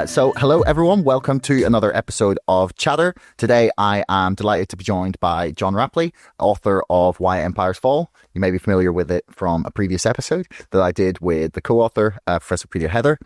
Hello everyone, welcome to another episode of Chatter. Today I am delighted to be joined by John Rapley, author of Why Empires Fall. You may be familiar with it from a previous episode that I did with the co-author, Professor Peter Heather.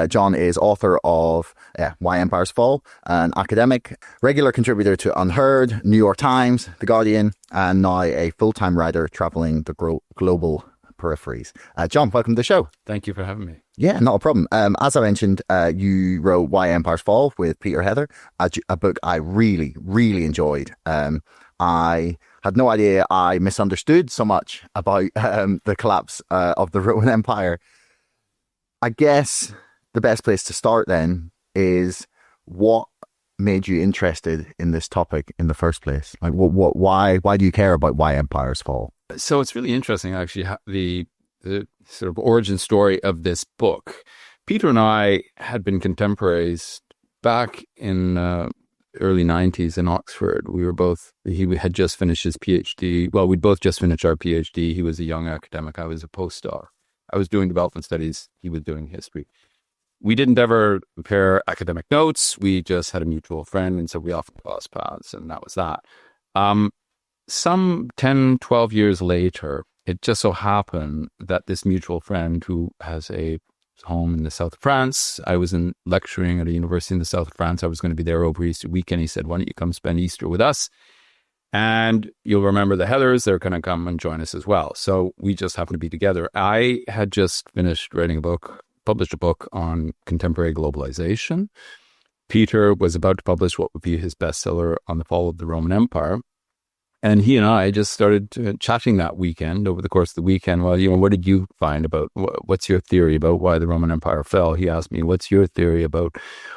John is author of Why Empires Fall, an academic, regular contributor to Unheard, New York Times, The Guardian, and now a full-time writer traveling the global peripheries. John, welcome to the show. Thank you for having me. Yeah, not a problem. As I mentioned, you wrote Why Empires Fall with Peter Heather, a book I really, really enjoyed. I had no idea I misunderstood so much about the collapse of the Roman Empire. I guess the best place to start then is what made you interested in this topic in the first place? Like, why do you care about why empires fall? So it's really interesting, actually, the sort of origin story of this book. Peter and I had been contemporaries back in early 90s in Oxford. He had just finished his PhD. Well, we'd both just finished our PhD. He was a young academic. I was a postdoc. I was doing development studies. He was doing history. We didn't ever compare academic notes. We just had a mutual friend, and so we often crossed paths, and that was that. Some 10, 12 years later, it just so happened that this mutual friend who has a home in the south of France, I was lecturing at a university in the south of France. I was going to be there over Easter weekend. He said, why don't you come spend Easter with us? And you'll remember the Heathers, they're going to come and join us as well. So we just happened to be together. I had just finished writing a book, published a book on contemporary globalization. Peter was about to publish what would be his bestseller on the fall of the Roman Empire. And he and I just started chatting that weekend, over the course of the weekend. Well, what did you find about, what's your theory about why the Roman Empire fell? He asked me, what's your theory about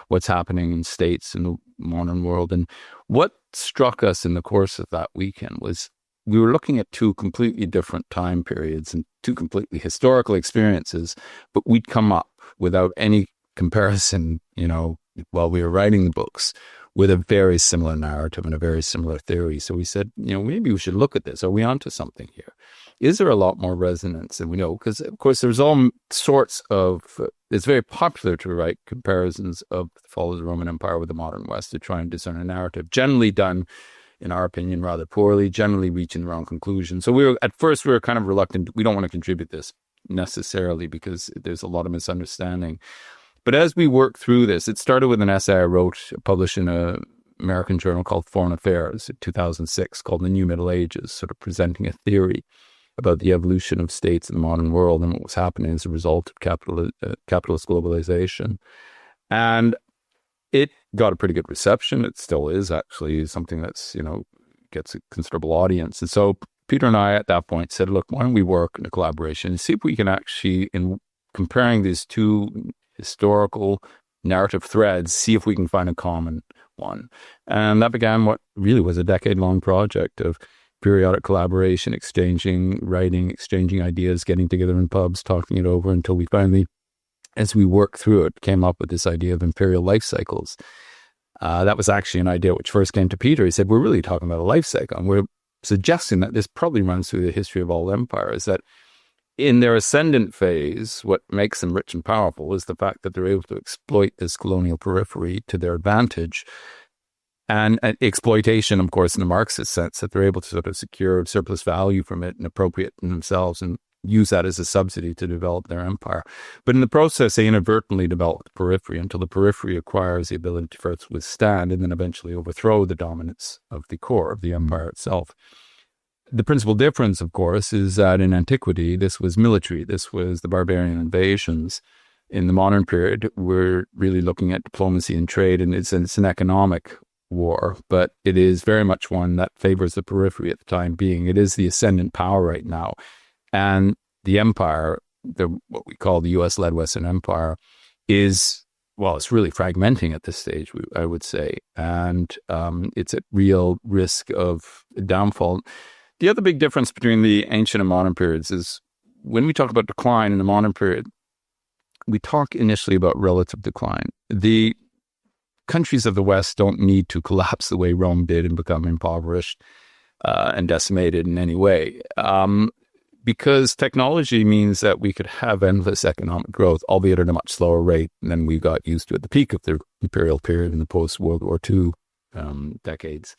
what's happening in states in the modern world? And what struck us in the course of that weekend was we were looking at two completely different time periods and two completely historical experiences, but we'd come up without any comparison, while we were writing the books, with a very similar narrative and a very similar theory. So we said, maybe we should look at this. Are we onto something here? Is there a lot more resonance than we know? Because, of course, there's all sorts of, it's very popular to write comparisons of the fall of the Roman Empire with the modern West to try and discern a narrative, generally done, in our opinion, rather poorly, generally reaching the wrong conclusion. So at first we were kind of reluctant. We don't want to contribute this necessarily because there's a lot of misunderstanding. But as we worked through this, it started with an essay I wrote, published in an American journal called Foreign Affairs in 2006, called The New Middle Ages, sort of presenting a theory about the evolution of states in the modern world and what was happening as a result of capitalist globalization. And it got a pretty good reception. It still is actually something that's, gets a considerable audience. And so Peter and I at that point said, look, why don't we work in a collaboration and see if we can actually, in comparing these two historical narrative threads, see if we can find a common one. And that began what really was a decade-long project of periodic collaboration, exchanging writing, exchanging ideas, getting together in pubs, talking it over until we finally, as we worked through it, came up with this idea of imperial life cycles. That was actually an idea which first came to Peter. He said, we're really talking about a life cycle. And we're suggesting that this probably runs through the history of all empires, that in their ascendant phase, what makes them rich and powerful is the fact that they're able to exploit this colonial periphery to their advantage. And exploitation, of course, in the Marxist sense, that they're able to sort of secure surplus value from it and appropriate in themselves and use that as a subsidy to develop their empire. But in the process, they inadvertently develop the periphery until the periphery acquires the ability to first withstand and then eventually overthrow the dominance of the core of the empire itself. The principal difference, of course, is that in antiquity, this was military. This was the barbarian invasions. In the modern period, we're really looking at diplomacy and trade, and it's an economic war, but it is very much one that favors the periphery at the time being. It is the ascendant power right now. And the empire, what we call the US-led Western Empire, is, well, it's really fragmenting at this stage, I would say. And it's at real risk of downfall. The other big difference between the ancient and modern periods is when we talk about decline in the modern period, we talk initially about relative decline. The countries of the West don't need to collapse the way Rome did and become impoverished and decimated in any way. because technology means that we could have endless economic growth, albeit at a much slower rate than we got used to at the peak of the imperial period in the post-World War II decades.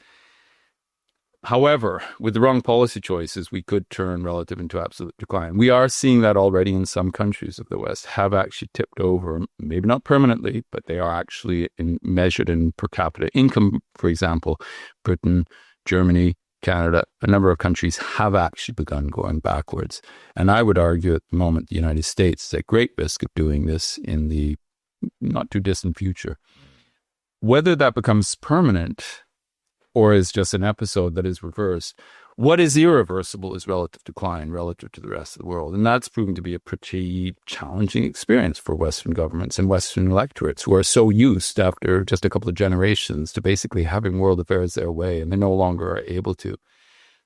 However, with the wrong policy choices, we could turn relative into absolute decline. We are seeing that already in some countries of the West have actually tipped over, maybe not permanently, but they are actually measured in per capita income. For example, Britain, Germany, Canada, a number of countries have actually begun going backwards. And I would argue at the moment the United States is at great risk of doing this in the not too distant future. Whether that becomes permanent or is just an episode that is reversed, what is irreversible is relative decline relative to the rest of the world. And that's proven to be a pretty challenging experience for Western governments and Western electorates who are so used after just a couple of generations to basically having world affairs their way, and they no longer are able to.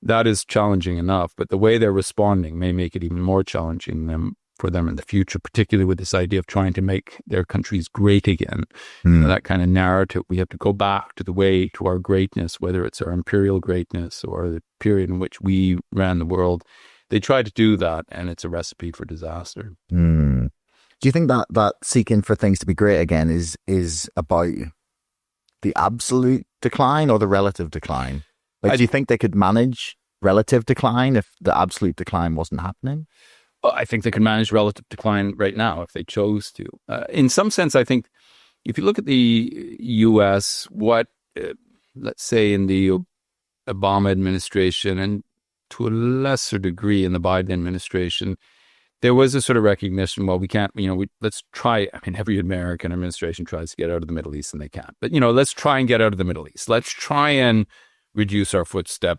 That is challenging enough, but the way they're responding may make it even more challenging for them in the future, particularly with this idea of trying to make their countries great again. You know, that kind of narrative. We have to go back to the way to our greatness, whether it's our imperial greatness or the period in which we ran the world. They try to do that, and it's a recipe for disaster. Do you think that seeking for things to be great again is about the absolute decline or the relative decline? Like, do you think they could manage relative decline if the absolute decline wasn't happening? I think they can manage relative decline right now if they chose to. In some sense, I think if you look at the U.S., let's say in the Obama administration and to a lesser degree in the Biden administration, there was a sort of recognition, well, we can't, let's try, every American administration tries to get out of the Middle East and they can't. But, let's try and get out of the Middle East. Let's try and reduce our footstep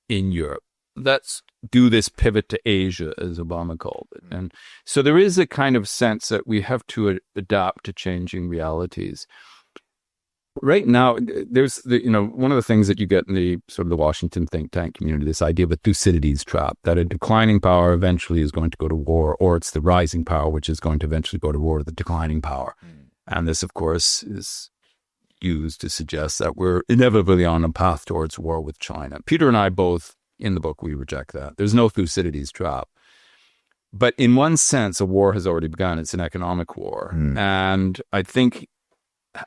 in Europe. Let's do this pivot to Asia, as Obama called it. And so there is a kind of sense that we have to adapt to changing realities. Right now, there's one of the things that you get in the sort of the Washington think tank community, this idea of a Thucydides trap, that a declining power eventually is going to go to war, or it's the rising power which is going to eventually go to war with the declining power. And this, of course, is used to suggest that we're inevitably on a path towards war with China. Peter and I both, in the book, we reject that. There's no Thucydides trap. But in one sense, a war has already begun. It's an economic war. And I think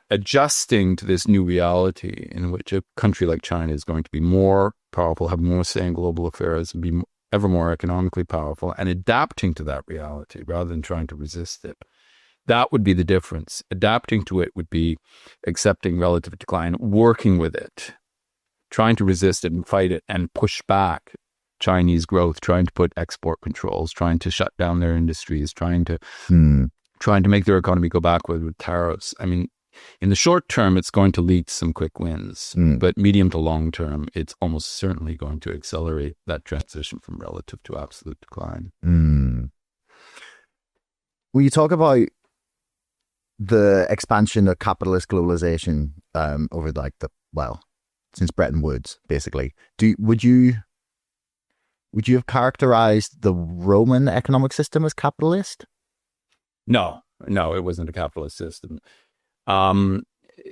adjusting to this new reality in which a country like China is going to be more powerful, have more say in global affairs, and be ever more economically powerful, and adapting to that reality rather than trying to resist it. That would be the difference. Adapting to it would be accepting relative decline, working with it, trying to resist it and fight it and push back Chinese growth, trying to put export controls, trying to shut down their industries, trying to make their economy go backward with tariffs. In the short term, it's going to lead to some quick wins, but medium to long term, it's almost certainly going to accelerate that transition from relative to absolute decline. Will you talk about the expansion of capitalist globalization over since Bretton Woods, basically? Would you have characterized the Roman economic system as capitalist? No, it wasn't a capitalist system.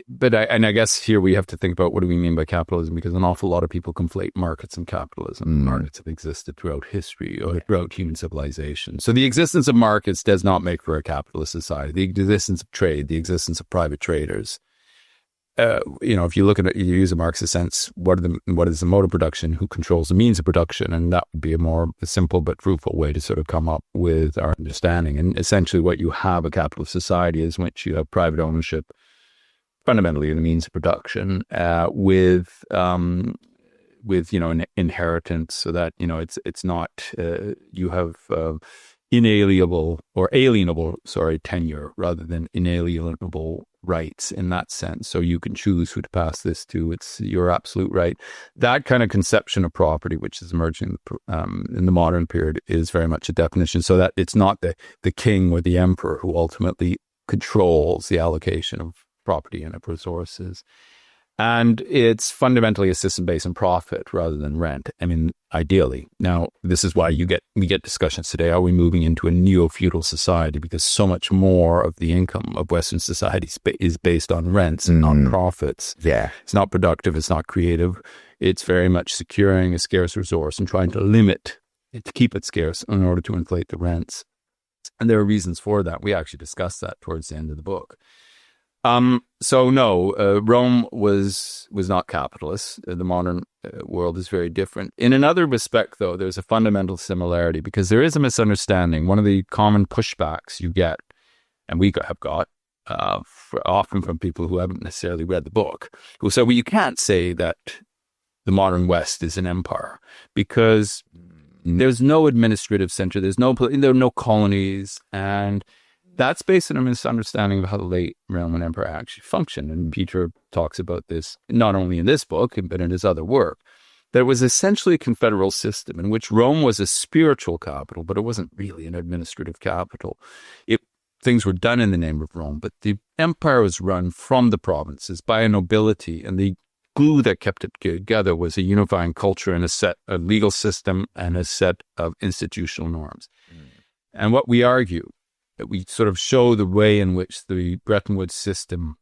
But I guess here we have to think about what do we mean by capitalism, because an awful lot of people conflate markets and capitalism. Markets have existed throughout history or throughout human civilization. So the existence of markets does not make for a capitalist society. The existence of trade, the existence of private traders. If you look at it, you use a Marxist sense, what is the mode of production, who controls the means of production, and that would be a more simple but fruitful way to sort of come up with our understanding. And essentially what you have a capitalist society is which you have private ownership, fundamentally in the means of production, with an inheritance, so that it's not you have alienable tenure rather than inalienable rights in that sense. So you can choose who to pass this to. It's your absolute right. That kind of conception of property, which is emerging in the modern period, is very much a definition, so that it's not the king or the emperor who ultimately controls the allocation of property and of resources. And it's fundamentally a system based on profit rather than rent. Ideally. Now, this is why we get discussions today. Are we moving into a neo-feudal society? Because so much more of the income of Western society is based on rents and on profits. Yeah. It's not productive. It's not creative. It's very much securing a scarce resource and trying to limit to keep it scarce in order to inflate the rents. And there are reasons for that. We actually discussed that towards the end of the book. So no, Rome was not capitalist. The modern world is very different. In another respect, though, there's a fundamental similarity because there is a misunderstanding. One of the common pushbacks you get, and we have got, often from people who haven't necessarily read the book, who say, well, you can't say that the modern West is an empire because there's no administrative center, there are no colonies, and that's based on a misunderstanding of how the late Roman Empire actually functioned. And Peter talks about this not only in this book, but in his other work. There was essentially a confederal system in which Rome was a spiritual capital, but it wasn't really an administrative capital. Things were done in the name of Rome, but the empire was run from the provinces by a nobility, and the glue that kept it together was a unifying culture and a legal system and a set of institutional norms. And what we argue, that we sort of show the way in which the Bretton Woods system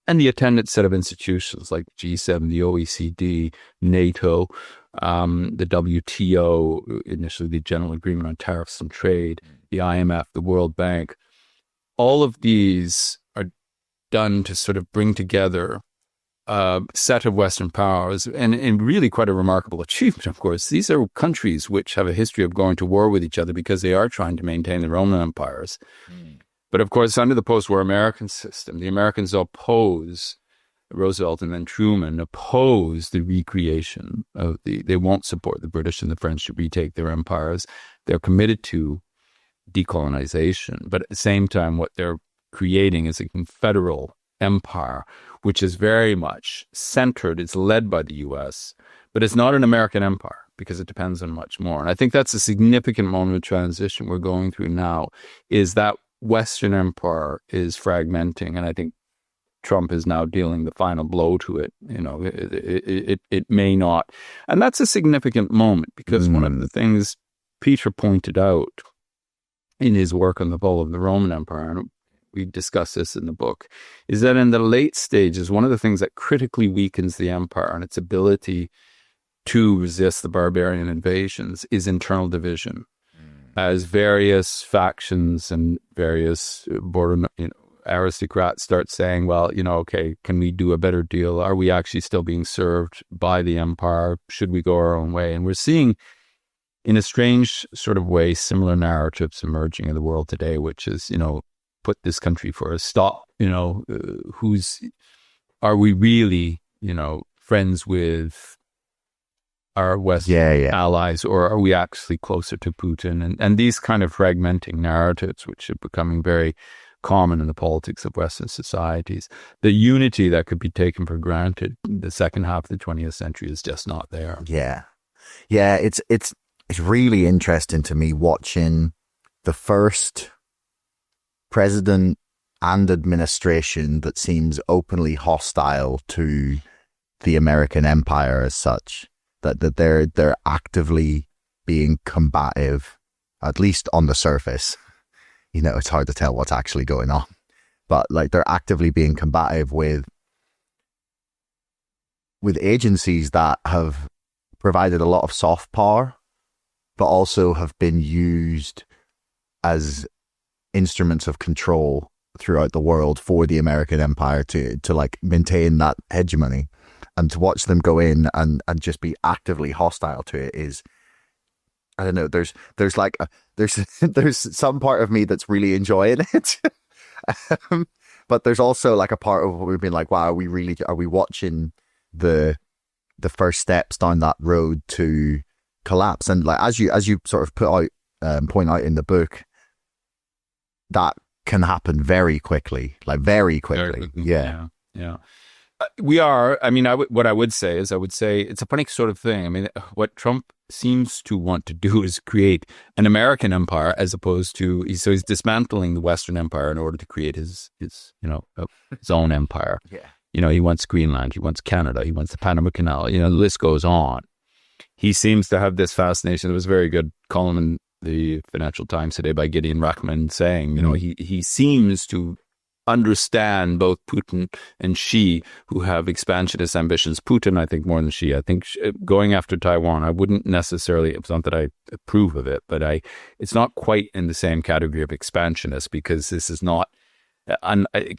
and the attendant set of institutions like G7, the OECD, NATO, the WTO, initially the General Agreement on Tariffs and Trade, the IMF, the World Bank, all of these are done to sort of bring together a set of Western powers, and really quite a remarkable achievement, of course. These are countries which have a history of going to war with each other because they are trying to maintain their own empires. But of course, under the post-war American system, the Americans oppose, Roosevelt and then Truman oppose the recreation of they won't support the British and the French to retake their empires. They're committed to decolonization, but at the same time, what they're creating is a confederal empire, which is very much centered, it's led by the U.S., but it's not an American empire because it depends on much more. And I think that's a significant moment of transition we're going through now, is that Western empire is fragmenting, and I think Trump is now dealing the final blow to it. It may not. And that's a significant moment because one of the things Peter pointed out in his work on the fall of the Roman Empire, and we discuss this in the book, is that in the late stages, one of the things that critically weakens the empire and its ability to resist the barbarian invasions is internal division. As various factions and various border aristocrats start saying, well, okay, can we do a better deal? Are we actually still being served by the empire? Should we go our own way? And we're seeing, in a strange sort of way, similar narratives emerging in the world today, which is, put this country for a stop. Are we really, friends with our West allies, or are we actually closer to Putin? And these kind of fragmenting narratives, which are becoming very common in the politics of Western societies, the unity that could be taken for granted in the second half of the 20th century is just not there. Yeah. It's really interesting to me watching the first president and administration that seems openly hostile to the American empire as such, that they're actively being combative, at least on the surface. It's hard to tell what's actually going on, but like they're actively being combative with agencies that have provided a lot of soft power, but also have been used as instruments of control throughout the world for the American empire to like maintain that hegemony. And to watch them go in and just be actively hostile to it is, I don't know, there's some part of me that's really enjoying it. But there's also like a part of what we've been like, wow, are we watching the first steps down that road to collapse? And like, as you sort of point out in the book, that can happen very quickly, like very quickly. Yeah. We are, what I would say is it's a funny sort of thing. I mean, what Trump seems to want to do is create an American empire as opposed to, so he's dismantling the Western empire in order to create his own empire. Yeah. He wants Greenland, he wants Canada, he wants the Panama Canal, the list goes on. He seems to have this fascination. There was a very good column in the Financial Times today by Gideon Rachman saying, he seems to understand both Putin and Xi, who have expansionist ambitions. Putin, I think, more than Xi. I think going after Taiwan, I wouldn't necessarily, it's not that I approve of it, but it's not quite in the same category of expansionist, because this is not,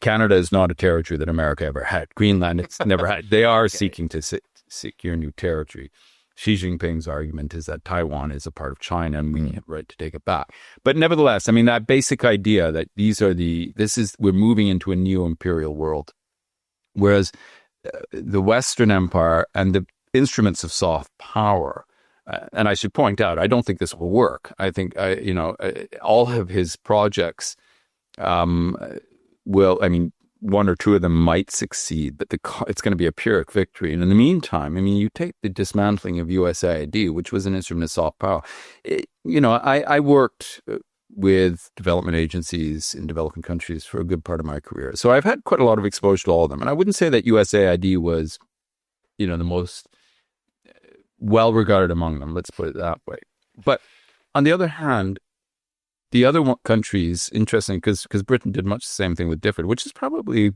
Canada is not a territory that America ever had. Greenland, it's never had. They are seeking to secure new territory. Xi Jinping's argument is that Taiwan is a part of China and we have the right to take it back. But nevertheless, I mean, that basic idea that we're moving into a neo-imperial world, whereas the Western Empire and the instruments of soft power, and I should point out, I don't think this will work. I think, all of his projects one or two of them might succeed, but it's going to be a Pyrrhic victory. And in the meantime, I mean, you take the dismantling of USAID, which was an instrument of soft power. I worked with development agencies in developing countries for a good part of my career. So I've had quite a lot of exposure to all of them. And I wouldn't say that USAID was, the most well-regarded among them. Let's put it that way. But on the other hand, the other countries, interesting, because Britain did much the same thing with DFID, which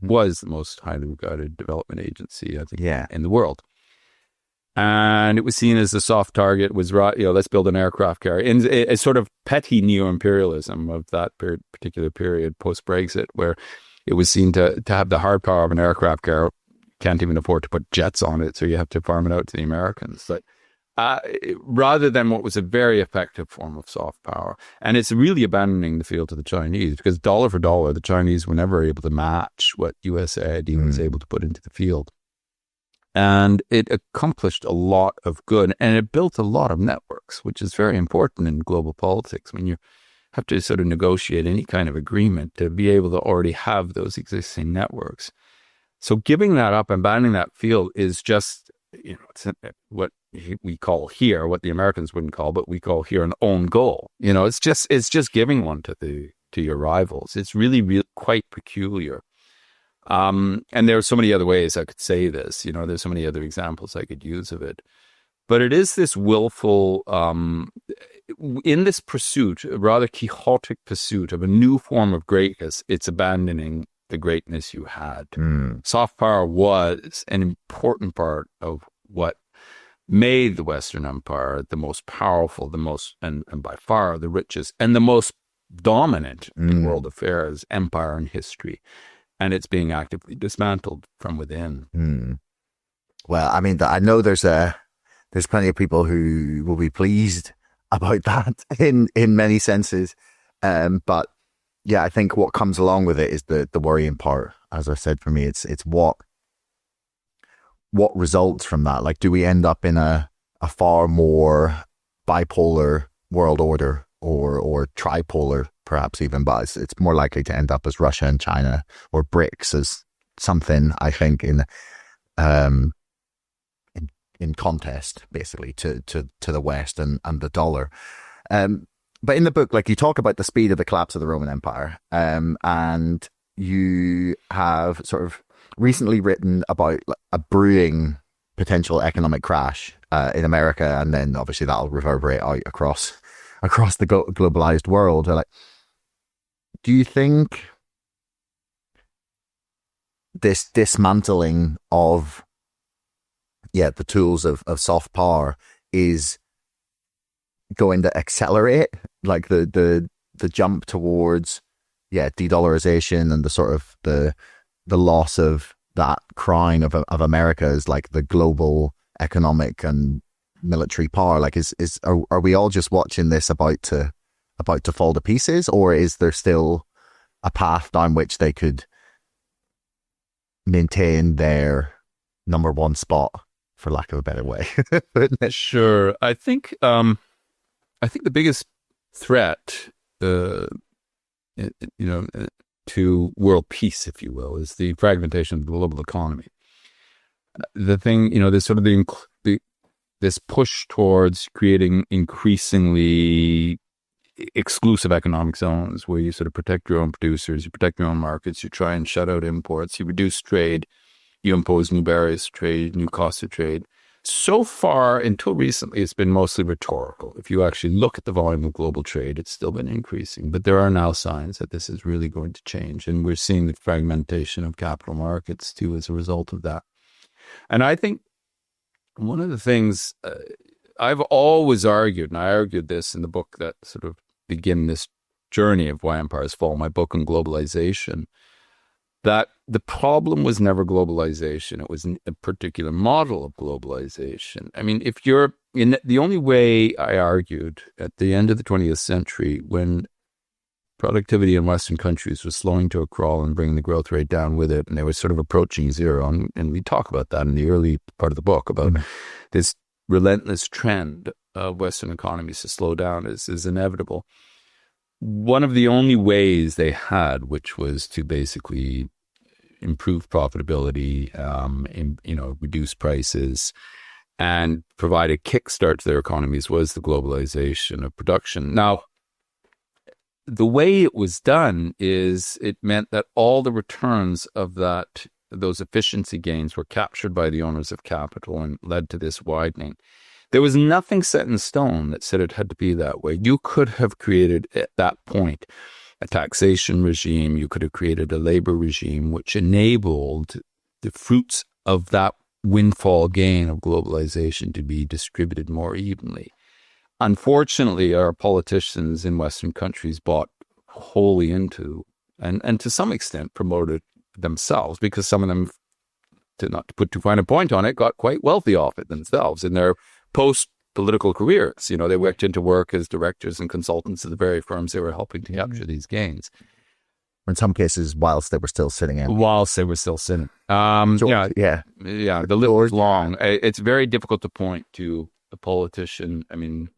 was the most highly regarded development agency, I think, in the world. And it was seen as a soft target, was, let's build an aircraft carrier. And a sort of petty neo-imperialism of that particular period, post-Brexit, where it was seen to have the hard power of an aircraft carrier. Can't even afford to put jets on it, so you have to farm it out to the Americans. But rather than what was a very effective form of soft power. And it's really abandoning the field to the Chinese, because dollar for dollar, the Chinese were never able to match what USAID was able to put into the field. And it accomplished a lot of good, and it built a lot of networks, which is very important in global politics when you have to sort of negotiate any kind of agreement to be able to already have those existing networks. So giving that up and abandoning that field is just, it's what we call here, what the Americans wouldn't call, but we call here an own goal. It's just giving one to your rivals. It's really quite peculiar. And there are so many other ways I could say this. There's so many other examples I could use of it. But it is this willful, in this pursuit, a rather quixotic pursuit of a new form of greatness, it's abandoning the greatness you had. Soft power was an important part of what made the Western Empire the most powerful, the most, and by far the richest, and the most dominant in world affairs, empire in history. And it's being actively dismantled from within. Well, I mean, I know there's plenty of people who will be pleased about that in many senses. But yeah, I think what comes along with it is the worrying part. As I said, for me, it's what results from that. Like, do we end up in a far more bipolar world order or tripolar, perhaps even, but it's more likely to end up as Russia and China, or BRICS as something, I think, in contest, basically, to the West and the dollar. But in the book, like, you talk about the speed of the collapse of the Roman Empire, and you have sort of recently written about a brewing potential economic crash in America, and then obviously that'll reverberate out across the globalized world. Like, do you think this dismantling of the tools of soft power is going to accelerate, like, the jump towards de-dollarization and the sort of the loss of that crown of America as like the global economic and military power? Like, are we all just watching this about to fall to pieces, or is there still a path down which they could maintain their number one spot, for lack of a better way? Sure. I think the biggest threat, to world peace, if you will, is the fragmentation of the global economy. The thing, there's sort of this push towards creating increasingly exclusive economic zones where you sort of protect your own producers, you protect your own markets, you try and shut out imports, you reduce trade, you impose new barriers to trade, new costs of trade. So far, until recently, it's been mostly rhetorical. If you actually look at the volume of global trade, it's still been increasing. But there are now signs that this is really going to change. And we're seeing the fragmentation of capital markets, too, as a result of that. And I think one of the things I've always argued, and I argued this in the book that sort of began this journey of Why Empires Fall, my book on globalization, that the problem was never globalization. It was a particular model of globalization. I mean, if you're in the only way I argued at the end of the 20th century, when productivity in Western countries was slowing to a crawl and bringing the growth rate down with it, and they were sort of approaching zero. And we talk about that in the early part of the book about this relentless trend of Western economies to slow down is inevitable. One of the only ways they had, which was to basically improve profitability, reduce prices, and provide a kickstart to their economies, was the globalization of production. Now, the way it was done is it meant that all the returns of those efficiency gains were captured by the owners of capital and led to this widening. There was nothing set in stone that said it had to be that way. You could have created at that point a taxation regime. You could have created a labor regime which enabled the fruits of that windfall gain of globalization to be distributed more evenly. Unfortunately, our politicians in Western countries bought wholly into and to some extent promoted themselves, because some of them, to not put too fine a point on it, got quite wealthy off it themselves in their post-political careers. You know, they went into work as directors and consultants of the very firms they were helping to capture these gains. In some cases, whilst they were still sitting in. The list is long. It's very difficult to point to a politician. I mean,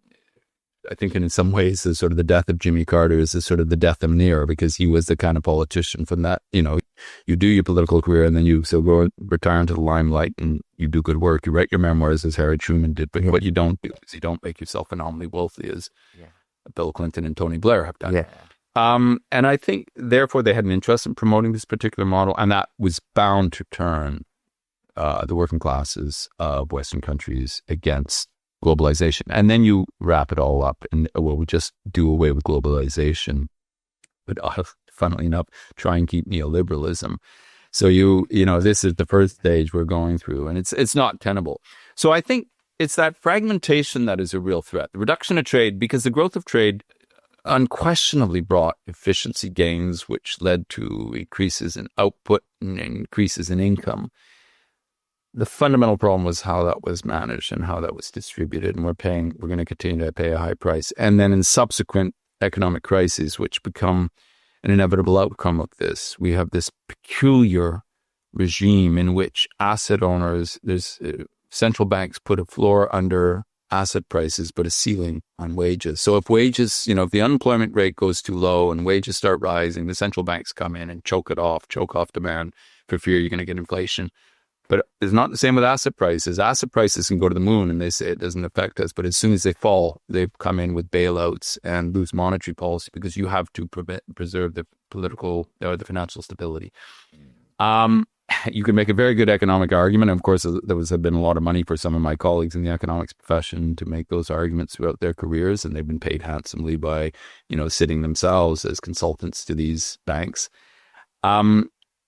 I think in some ways, the sort of the death of Jimmy Carter is the sort of the death of Nero, because he was the kind of politician from that, you know, you do your political career and then you go retire into the limelight and you do good work. You write your memoirs as Harry Truman did, but what you don't do is you don't make yourself phenomenally wealthy as Bill Clinton and Tony Blair have done. Yeah. And I think, therefore, they had an interest in promoting this particular model, and that was bound to turn the working classes of Western countries against globalization. And then you wrap it all up and, we just do away with globalization, but funnily enough, try and keep neoliberalism. So this is the first stage we're going through, and it's not tenable. So I think it's that fragmentation that is a real threat. The reduction of trade, because the growth of trade unquestionably brought efficiency gains, which led to increases in output and increases in income. The fundamental problem was how that was managed and how that was distributed. And we're going to continue to pay a high price. And then in subsequent economic crises, which become an inevitable outcome of this, we have this peculiar regime in which asset owners, central banks put a floor under asset prices, but a ceiling on wages. So if wages, if the unemployment rate goes too low and wages start rising, the central banks come in and choke off demand for fear you're going to get inflation. But it's not the same with asset prices. Asset prices can go to the moon and they say it doesn't affect us. But as soon as they fall, they come in with bailouts and loose monetary policy, because you have to preserve the political or the financial stability. You can make a very good economic argument. Of course, there have been a lot of money for some of my colleagues in the economics profession to make those arguments throughout their careers. And they've been paid handsomely by, sitting themselves as consultants to these banks.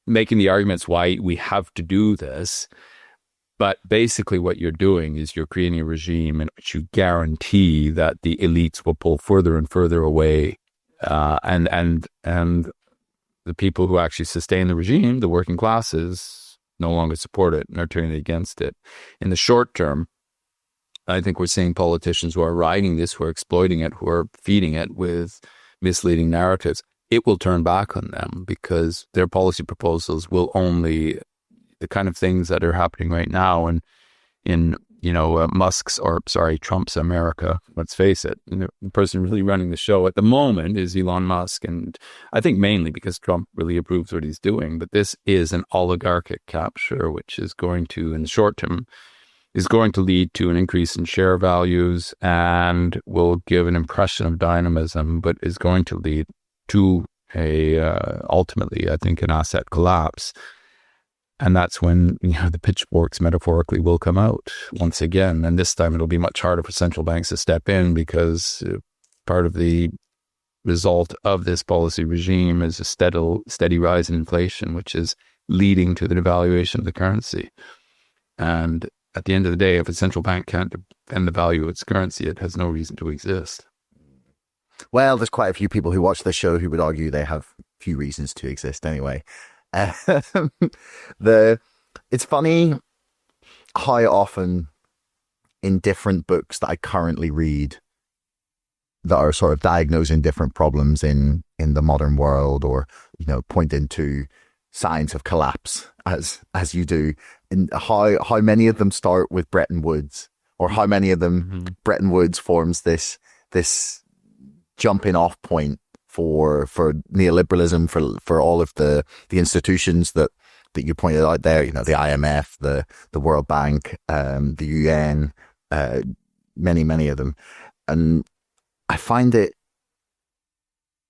Making the arguments why we have to do this. But basically what you're doing is you're creating a regime in which you guarantee that the elites will pull further and further away. And the people who actually sustain the regime, the working classes, no longer support it and are turning against it. In the short term, I think we're seeing politicians who are riding this, who are exploiting it, who are feeding it with misleading narratives. It will turn back on them, because their policy proposals will only, the kind of things that are happening right now in Trump's America, let's face it, the person really running the show at the moment is Elon Musk. And I think mainly because Trump really approves what he's doing. But this is an oligarchic capture, which is going to, in the short term, is going to lead to an increase in share values and will give an impression of dynamism, but is going to lead to ultimately, I think, an asset collapse. And that's when the pitchforks metaphorically will come out once again. And this time it'll be much harder for central banks to step in, because part of the result of this policy regime is a steady rise in inflation, which is leading to the devaluation of the currency. And at the end of the day, if a central bank can't defend the value of its currency, it has no reason to exist. Well, there's quite a few people who watch this show who would argue they have few reasons to exist anyway. It's funny how often in different books that I currently read that are sort of diagnosing different problems in the modern world, or pointing to signs of collapse as you do, and how many of them start with Bretton Woods, or how many of them Bretton Woods forms this jumping off point for neoliberalism, for all of the institutions that you pointed out there, the IMF, the World Bank, the UN, many of them. And I find it,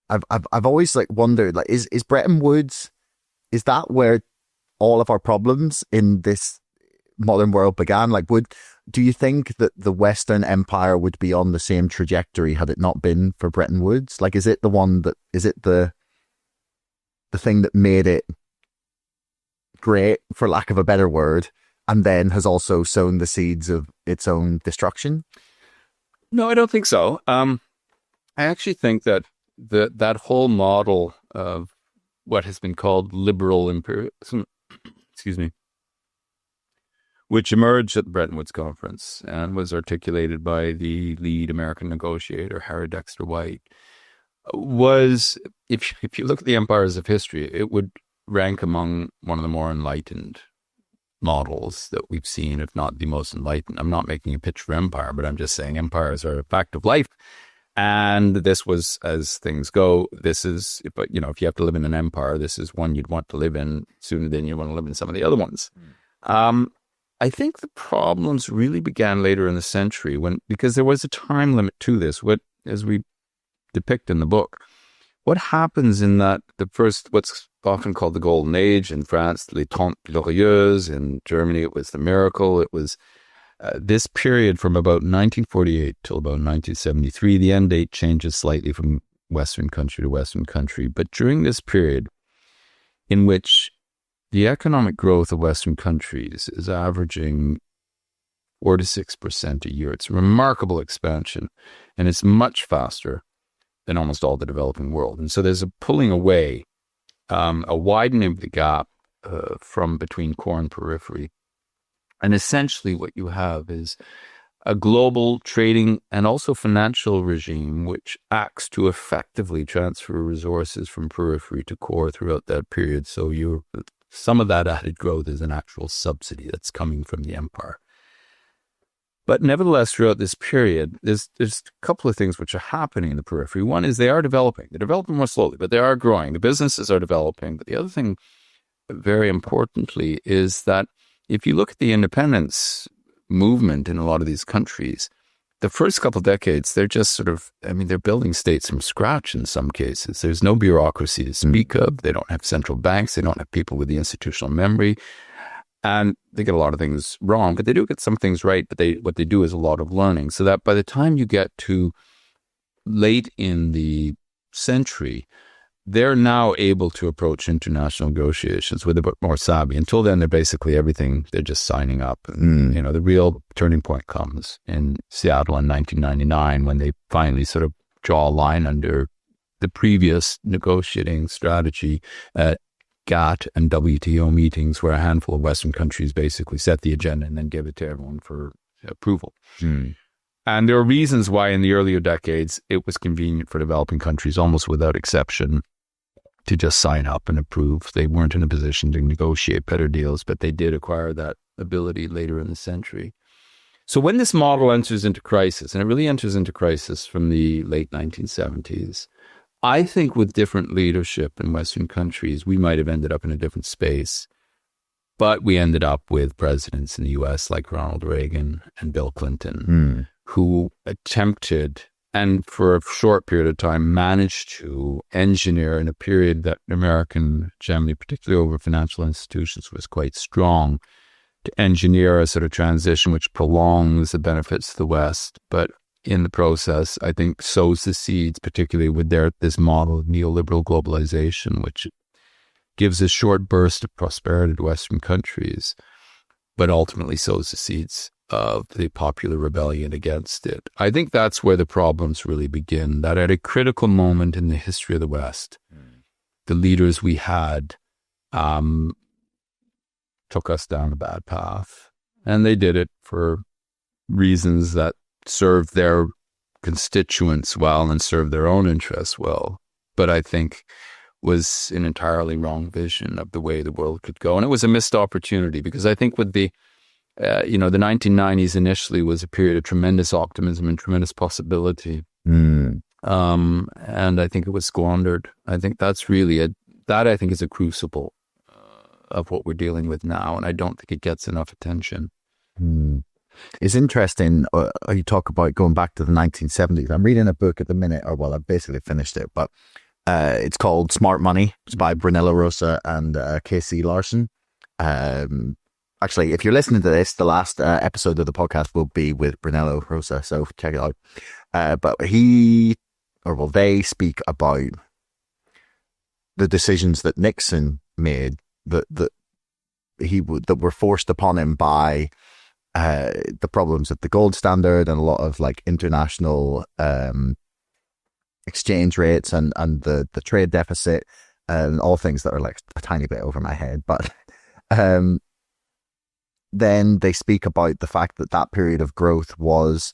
I've always wondered, is Bretton Woods, is that where all of our problems in this modern world began? Do you think that the Western Empire would be on the same trajectory had it not been for Bretton Woods? Is it the thing that made it great, for lack of a better word, and then has also sown the seeds of its own destruction? No, I don't think so. I actually think that that whole model of what has been called liberal imperialism, excuse me, which emerged at the Bretton Woods Conference and was articulated by the lead American negotiator, Harry Dexter White, was, if you look at the empires of history, it would rank among one of the more enlightened models that we've seen, if not the most enlightened. I'm not making a pitch for empire, but I'm just saying empires are a fact of life. And this was, as things go, but if you have to live in an empire, this is one you'd want to live in sooner than you want to live in some of the other ones. I think the problems really began later in the century because there was a time limit to this, as we depict in the book. What happens in that, what's often called the Golden Age in France, les Trente Glorieuses, in Germany it was the Miracle. It was this period from about 1948 till about 1973. The end date changes slightly from Western country to Western country. But during this period, in which the economic growth of Western countries is averaging 4 to 6% a year. It's a remarkable expansion, and it's much faster than almost all the developing world. And so there's a pulling away, a widening of the gap from between core and periphery. And essentially what you have is a global trading and also financial regime which acts to effectively transfer resources from periphery to core throughout that period. So some of that added growth is an actual subsidy that's coming from the empire. But nevertheless, throughout this period, there's a couple of things which are happening in the periphery. One is they are developing. They're developing more slowly, but they are growing. The businesses are developing. But the other thing, very importantly, is that if you look at the independence movement in a lot of these countries, the first couple of decades, they're just they're building states from scratch in some cases. There's no bureaucracy to speak of. They don't have central banks. They don't have people with the institutional memory. And they get a lot of things wrong, but they do get some things right. But what they do is a lot of learning. So that by the time you get to late in the century, they're now able to approach international negotiations with a bit more savvy. Until then, they're basically everything. They're just signing up. And, the real turning point comes in Seattle in 1999 when they finally sort of draw a line under the previous negotiating strategy at GATT and WTO meetings, where a handful of Western countries basically set the agenda and then give it to everyone for approval. And there are reasons why in the earlier decades it was convenient for developing countries, almost without exception, to just sign up and approve. They weren't in a position to negotiate better deals, but they did acquire that ability later in the century. So when this model enters into crisis, and it really enters into crisis from the late 1970s, I think with different leadership in Western countries, we might have ended up in a different space. But we ended up with presidents in the U.S. like Ronald Reagan and Bill Clinton, who attempted and for a short period of time managed to engineer, in a period that American hegemony, particularly over financial institutions, was quite strong, to engineer a sort of transition which prolongs the benefits of the West, but in the process, I think, sows the seeds, particularly with this model of neoliberal globalization, which gives a short burst of prosperity to Western countries, but ultimately sows the seeds of the popular rebellion against it. I think that's where the problems really begin, that at a critical moment in the history of the West, the leaders we had took us down a bad path. And they did it for reasons that served their constituents well and served their own interests well. But I think was an entirely wrong vision of the way the world could go. And it was a missed opportunity, because I think with the 1990s initially was a period of tremendous optimism and tremendous possibility. And I think it was squandered. I think that's really that I think is a crucible of what we're dealing with now. And I don't think it gets enough attention. It's interesting. You talk about going back to the 1970s. I'm reading a book at the minute, I've basically finished it, but it's called Smart Money. It's by Brunello Rosa and K.C. Larson. Actually, if you're listening to this, the last episode of the podcast will be with Brunello Rosa, so check it out. But they speak about the decisions that Nixon made that were forced upon him by the problems of the gold standard and a lot of like international exchange rates and the trade deficit and all things that are like a tiny bit over my head. But then they speak about the fact that period of growth was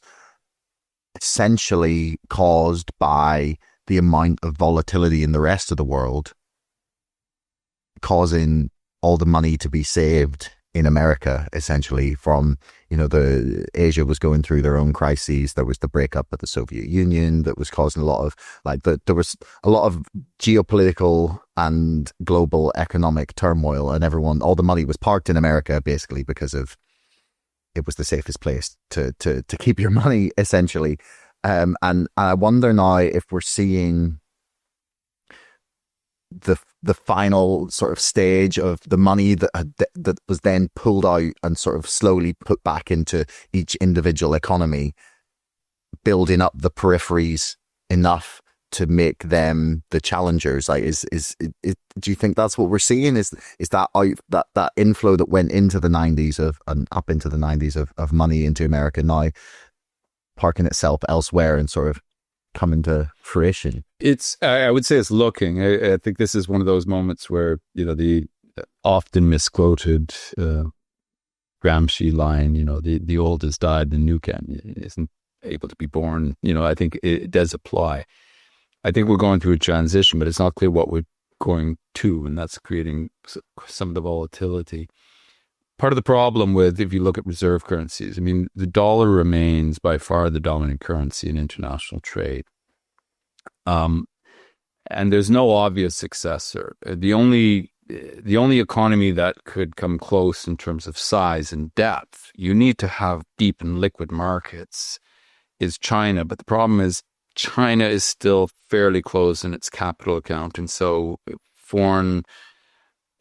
essentially caused by the amount of volatility in the rest of the world, causing all the money to be saved in America, essentially, from, the Asia was going through their own crises. There was the breakup of the Soviet Union that was causing a lot of, there was a lot of geopolitical and global economic turmoil, and all the money was parked in America, basically, because it was the safest place to keep your money, essentially. And I wonder now if we're seeing the final sort of stage of the money that was then pulled out and sort of slowly put back into each individual economy, building up the peripheries enough to make them the challengers. Like, do you think that's what we're seeing? Is that inflow that went into the 90s and up into the 90s of money into America now parking itself elsewhere and sort of coming to fruition? I would say it's looking. I think this is one of those moments where, the often misquoted Gramsci line, the old has died, the new isn't able to be born. I think it does apply. I think we're going through a transition, but it's not clear what we're going to, and that's creating some of the volatility. Part of the problem if you look at reserve currencies, the dollar remains by far the dominant currency in international trade. And there's no obvious successor. The only economy that could come close in terms of size and depth, you need to have deep and liquid markets, is China. But the problem is China is still fairly closed in its capital account. And so foreign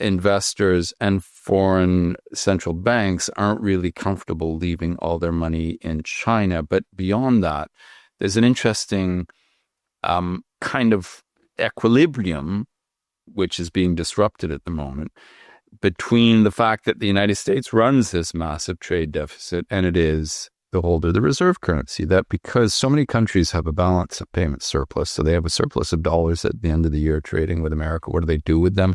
investors and foreign central banks aren't really comfortable leaving all their money in China. But beyond that, there's an interesting kind of equilibrium which is being disrupted at the moment between the fact that the United States runs this massive trade deficit and it is the holder of the reserve currency, that because so many countries have a balance of payment surplus, so they have a surplus of dollars at the end of the year trading with America. What do they do with them?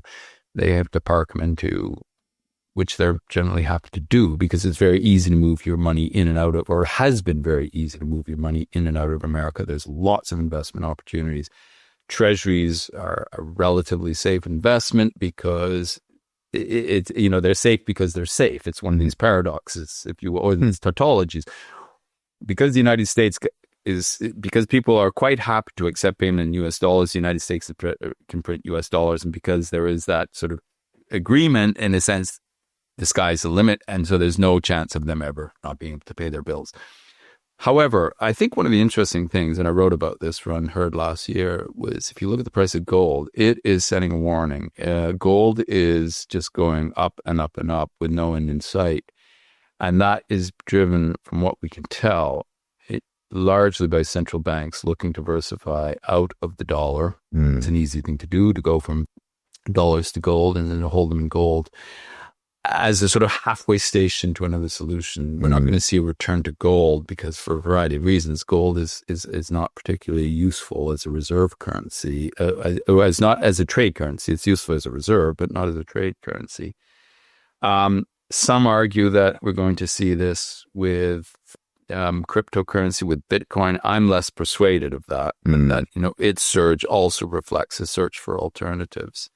They have to park them into, which they're generally happy to do, because it's very easy to move your money in and out of, or has been very easy to move your money in and out of America. There's lots of investment opportunities. Treasuries are a relatively safe investment because they're safe because they're safe. It's one of these paradoxes, if you will, or these tautologies. Because the United States because people are quite happy to accept payment in US dollars, the United States can print US dollars. And because there is that sort of agreement, in a sense, the sky's the limit. And so there's no chance of them ever not being able to pay their bills. However, I think one of the interesting things, and I wrote about this for Unheard last year, was if you look at the price of gold, it is setting a warning. Gold is just going up and up and up with no end in sight. And that is driven, from what we can tell, largely by central banks looking to diversify out of the dollar. It's an easy thing to do, to go from dollars to gold and then to hold them in gold as a sort of halfway station to another solution. We're not going to see a return to gold because, for a variety of reasons, gold is not particularly useful as a reserve currency, as not as a trade currency. It's useful as a reserve, but not as a trade currency. Some argue that we're going to see this with cryptocurrency, with Bitcoin. I'm less persuaded of that, and that its surge also reflects a search for alternatives.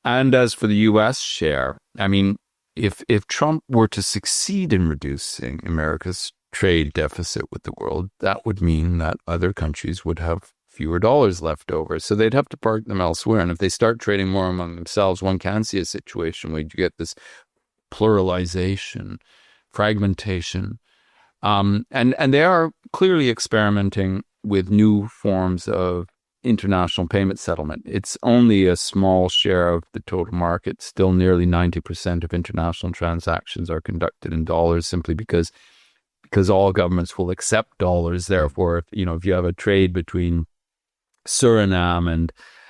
And as for the U.S. share, I mean, if Trump were to succeed in reducing America's trade deficit with the world, that would mean that other countries would have fewer dollars left over. So they'd have to park them elsewhere. And if they start trading more among themselves, one can see a situation where you get this pluralization, fragmentation. And they are clearly experimenting with new forms of international payment settlement. It's only a small share of the total market. Still nearly 90% of international transactions are conducted in dollars, simply because all governments will accept dollars. Therefore, if you have a trade between Suriname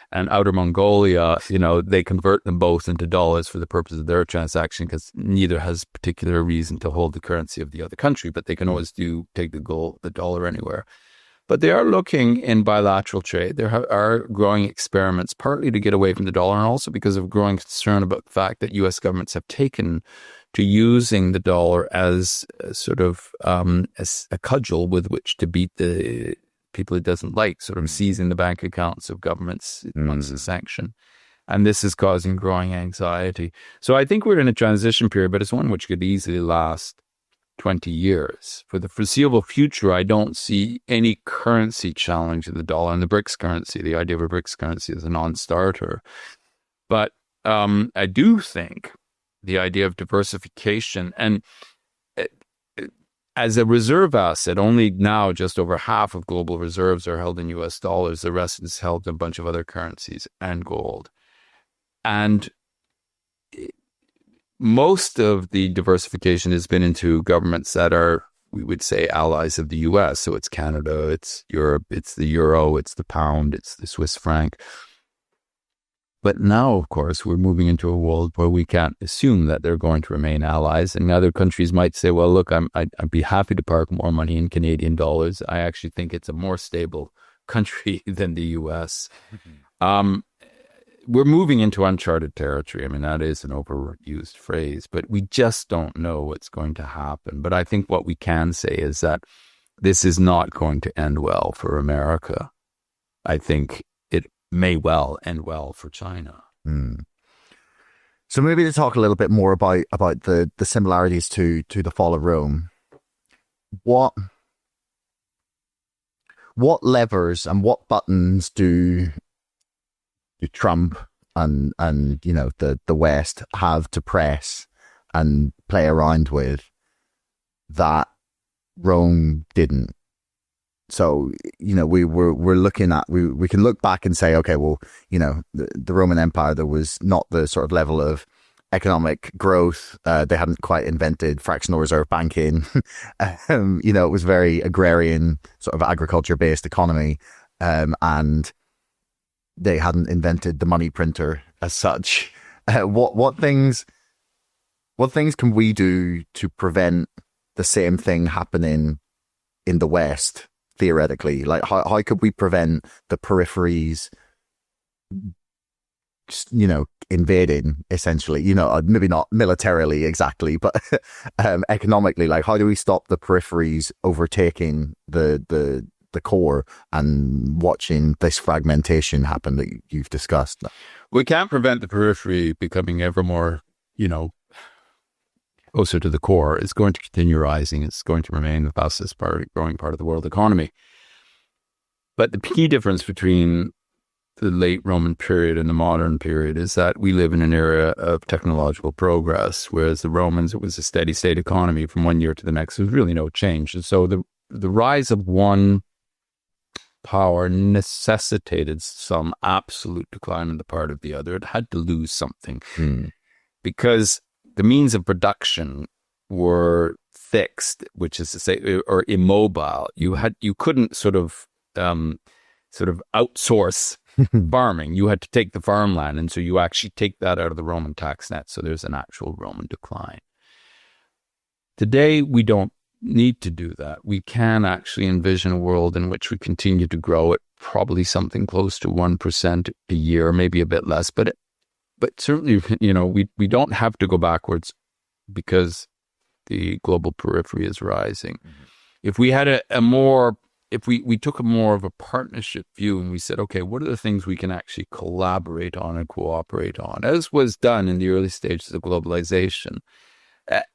and Outer Mongolia, they convert them both into dollars for the purpose of their transaction, because neither has particular reason to hold the currency of the other country, but they can always take the dollar anywhere. But they are looking in bilateral trade. There are growing experiments, partly to get away from the dollar, and also because of growing concern about the fact that U.S. governments have taken to using the dollar as a sort of as a cudgel with which to beat the people it doesn't like, sort of seizing the bank accounts of governments once a sanction. And this is causing growing anxiety. So I think we're in a transition period, but it's one which could easily last 20 years. For the foreseeable future, I don't see any currency challenge to the dollar and the BRICS currency. The idea of a BRICS currency is a non-starter. But I do think the idea of diversification, and as a reserve asset, only now just over half of global reserves are held in US dollars. The rest is held in a bunch of other currencies and gold. And most of the diversification has been into governments that are, we would say, allies of the US. So it's Canada, it's Europe, it's the euro, it's the pound, it's the Swiss franc. But now, of course, we're moving into a world where we can't assume that they're going to remain allies. And other countries might say, well, look, I'd be happy to park more money in Canadian dollars. I actually think it's a more stable country than the US. We're moving into uncharted territory. I mean, that is an overused phrase, but we just don't know what's going to happen. But I think what we can say is that this is not going to end well for America. I think it may well end well for China. So maybe to talk a little bit more about the similarities to the fall of Rome. What levers and what buttons do Trump and the West have to press and play around with that Rome didn't? So we're looking at, we can look back and say, okay, well, the Roman Empire, there was not the sort of level of economic growth. They hadn't quite invented fractional reserve banking. It was very agrarian, sort of agriculture based economy, and they hadn't invented the money printer as such. What things can we do to prevent the same thing happening in the West, theoretically? Like, how could we prevent the peripheries, invading, essentially? Maybe not militarily exactly, but economically. Like, how do we stop the peripheries overtaking the core and watching this fragmentation happen that you've discussed? We can't prevent the periphery becoming ever more, closer to the core. It's going to continue rising. It's going to remain the fastest growing part of the world economy. But the key difference between the late Roman period and the modern period is that we live in an era of technological progress, whereas the Romans, it was a steady state economy from one year to the next. There was really no change. And so the rise of one power necessitated some absolute decline on the part of the other. It had to lose something because the means of production were fixed, which is to say, or immobile. You couldn't sort of outsource farming. You had to take the farmland, and so you actually take that out of the Roman tax net. So there's an actual Roman decline. Today, we don't need to do that. We can actually envision a world in which we continue to grow at probably something close to 1% a year, maybe a bit less, but certainly, we don't have to go backwards because the global periphery is rising. If we had if we took a more of a partnership view and we said, okay, what are the things we can actually collaborate on and cooperate on, as was done in the early stages of globalization.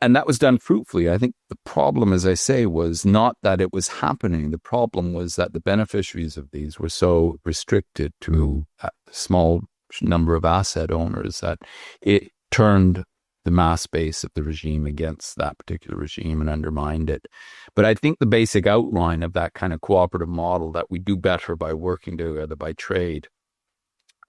And that was done fruitfully. I think the problem, as I say, was not that it was happening. The problem was that the beneficiaries of these were so restricted to a small number of asset owners that it turned the mass base of the regime against that particular regime and undermined it. But I think the basic outline of that kind of cooperative model, that we do better by working together, by trade,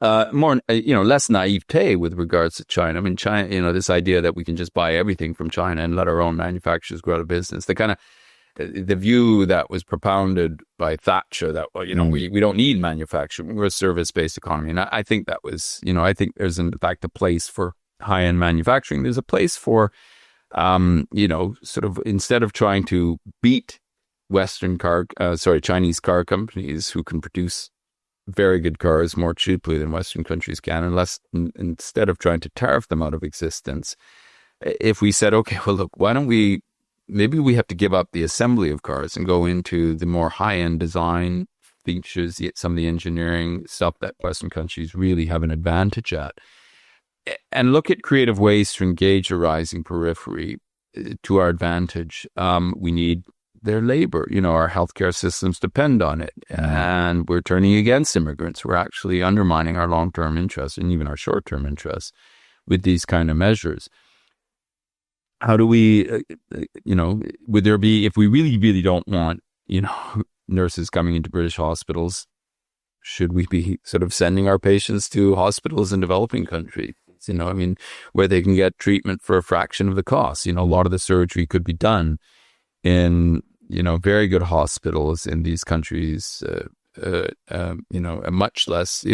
less naivete with regards to China. I mean, China, this idea that we can just buy everything from China and let our own manufacturers go out of business. The view that was propounded by Thatcher that, we don't need manufacturing. We're a service-based economy. And I think that was, I think there's in fact a place for high-end manufacturing. There's a place for, sort of instead of trying to beat Chinese car companies who can produce very good cars more cheaply than Western countries can, instead of trying to tariff them out of existence, if we said, okay, well, look, maybe we have to give up the assembly of cars and go into the more high-end design features, some of the engineering stuff that Western countries really have an advantage at, and look at creative ways to engage a rising periphery to our advantage. We need their labor. Our healthcare systems depend on it, and we're turning against immigrants. We're actually undermining our long-term interests and even our short-term interests with these kind of measures. How do we, would there be, if we really, really don't want, nurses coming into British hospitals, should we be sort of sending our patients to hospitals in developing countries? Where they can get treatment for a fraction of the cost. A lot of the surgery could be done in, very good hospitals in these countries, much less,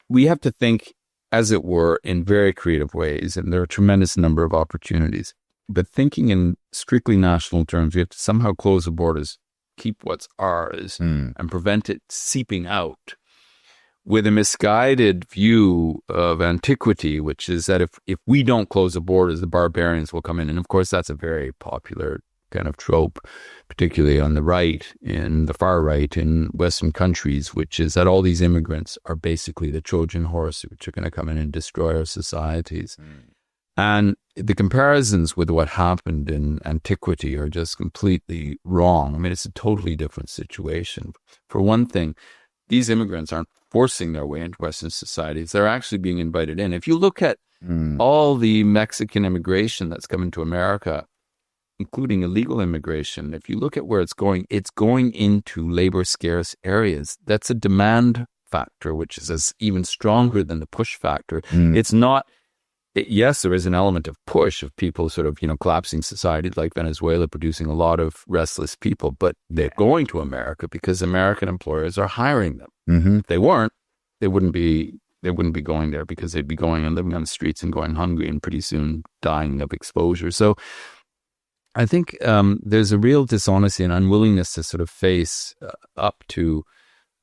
we have to think, as it were, in very creative ways. And there are a tremendous number of opportunities. But thinking in strictly national terms, we have to somehow close the borders, keep what's ours, and prevent it seeping out, with a misguided view of antiquity, which is that if we don't close the borders, the barbarians will come in. And of course, that's a very popular kind of trope, particularly on the right, in the far right in Western countries, which is that all these immigrants are basically the Trojan horse, which are going to come in and destroy our societies. And the comparisons with what happened in antiquity are just completely wrong. I mean, it's a totally different situation. For one thing, these immigrants aren't forcing their way into Western societies. They're actually being invited in. If you look at all the Mexican immigration that's coming to America, including illegal immigration, if you look at where it's going into labor scarce areas. That's a demand factor, which is even stronger than the push factor. It's not, yes, there is an element of push of people sort of, collapsing societies like Venezuela, producing a lot of restless people, but they're going to America because American employers are hiring them. If they weren't, they wouldn't be going there, because they'd be going and living on the streets and going hungry and pretty soon dying of exposure. So I think there's a real dishonesty and unwillingness to sort of face up to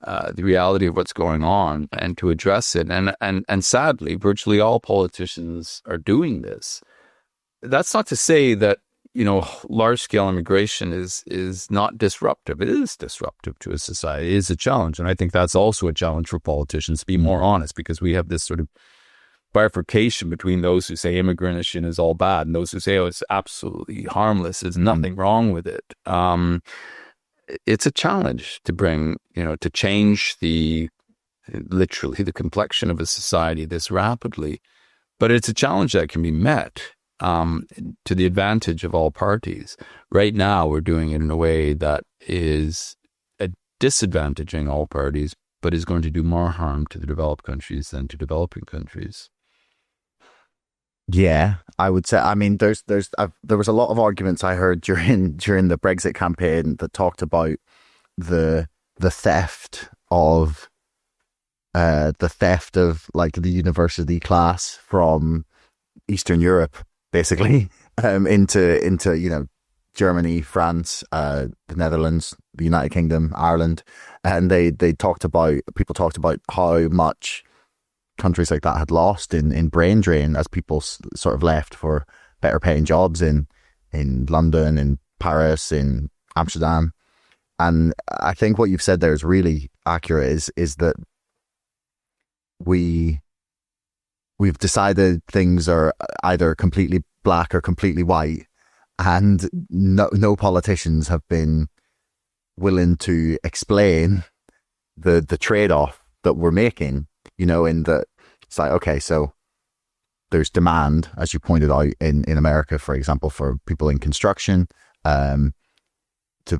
the reality of what's going on and to address it. And sadly, virtually all politicians are doing this. That's not to say that, large-scale immigration is not disruptive. It is disruptive to a society. It is a challenge. And I think that's also a challenge for politicians, to be more honest, because we have this sort of bifurcation between those who say immigration is all bad and those who say, oh, it's absolutely harmless. There's nothing wrong with it. It's a challenge to bring, to change the literally the complexion of a society this rapidly. But it's a challenge that can be met to the advantage of all parties. Right now, we're doing it in a way that is disadvantaging all parties, but is going to do more harm to the developed countries than to developing countries. Yeah, I would say. I mean, there was a lot of arguments I heard during the Brexit campaign that talked about the theft of like the university class from Eastern Europe, basically, into Germany, France, the Netherlands, the United Kingdom, Ireland, and people talked about how much countries like that had lost in brain drain as people sort of left for better paying jobs in London, in Paris, in Amsterdam. And I think what you've said there is really accurate, is that we've decided things are either completely black or completely white, and no politicians have been willing to explain the trade-off that we're making, in that it's like, okay, so there's demand, as you pointed out, in America, for example, for people in construction to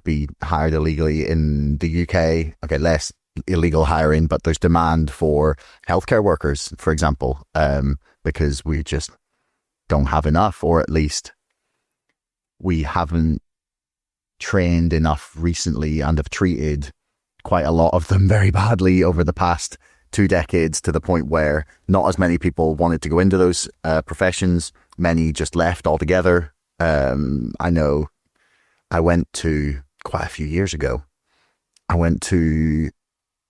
be hired illegally. In the UK, okay, less illegal hiring, but there's demand for healthcare workers, for example, because we just don't have enough, or at least we haven't trained enough recently and have treated quite a lot of them very badly over the past 2 decades, to the point where not as many people wanted to go into those professions. Many just left altogether. I know I went to, quite a few years ago, I went to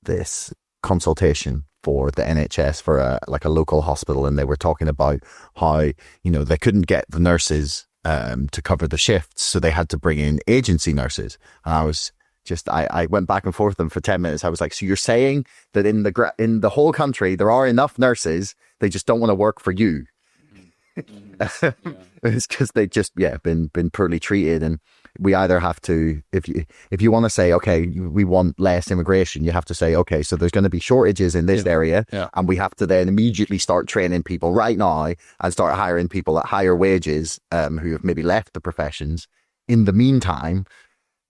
this consultation for the NHS for a local hospital, and they were talking about how, they couldn't get the nurses to cover the shifts, so they had to bring in agency nurses. And I was I went back and forth with them for 10 minutes. I was like, so you're saying that in the whole country there are enough nurses, they just don't want to work for you? It's because they just been poorly treated. And we either have to, if you want to say, okay, we want less immigration, you have to say, okay, so there's going to be shortages in this area, and we have to then immediately start training people right now and start hiring people at higher wages who have maybe left the professions. In the meantime,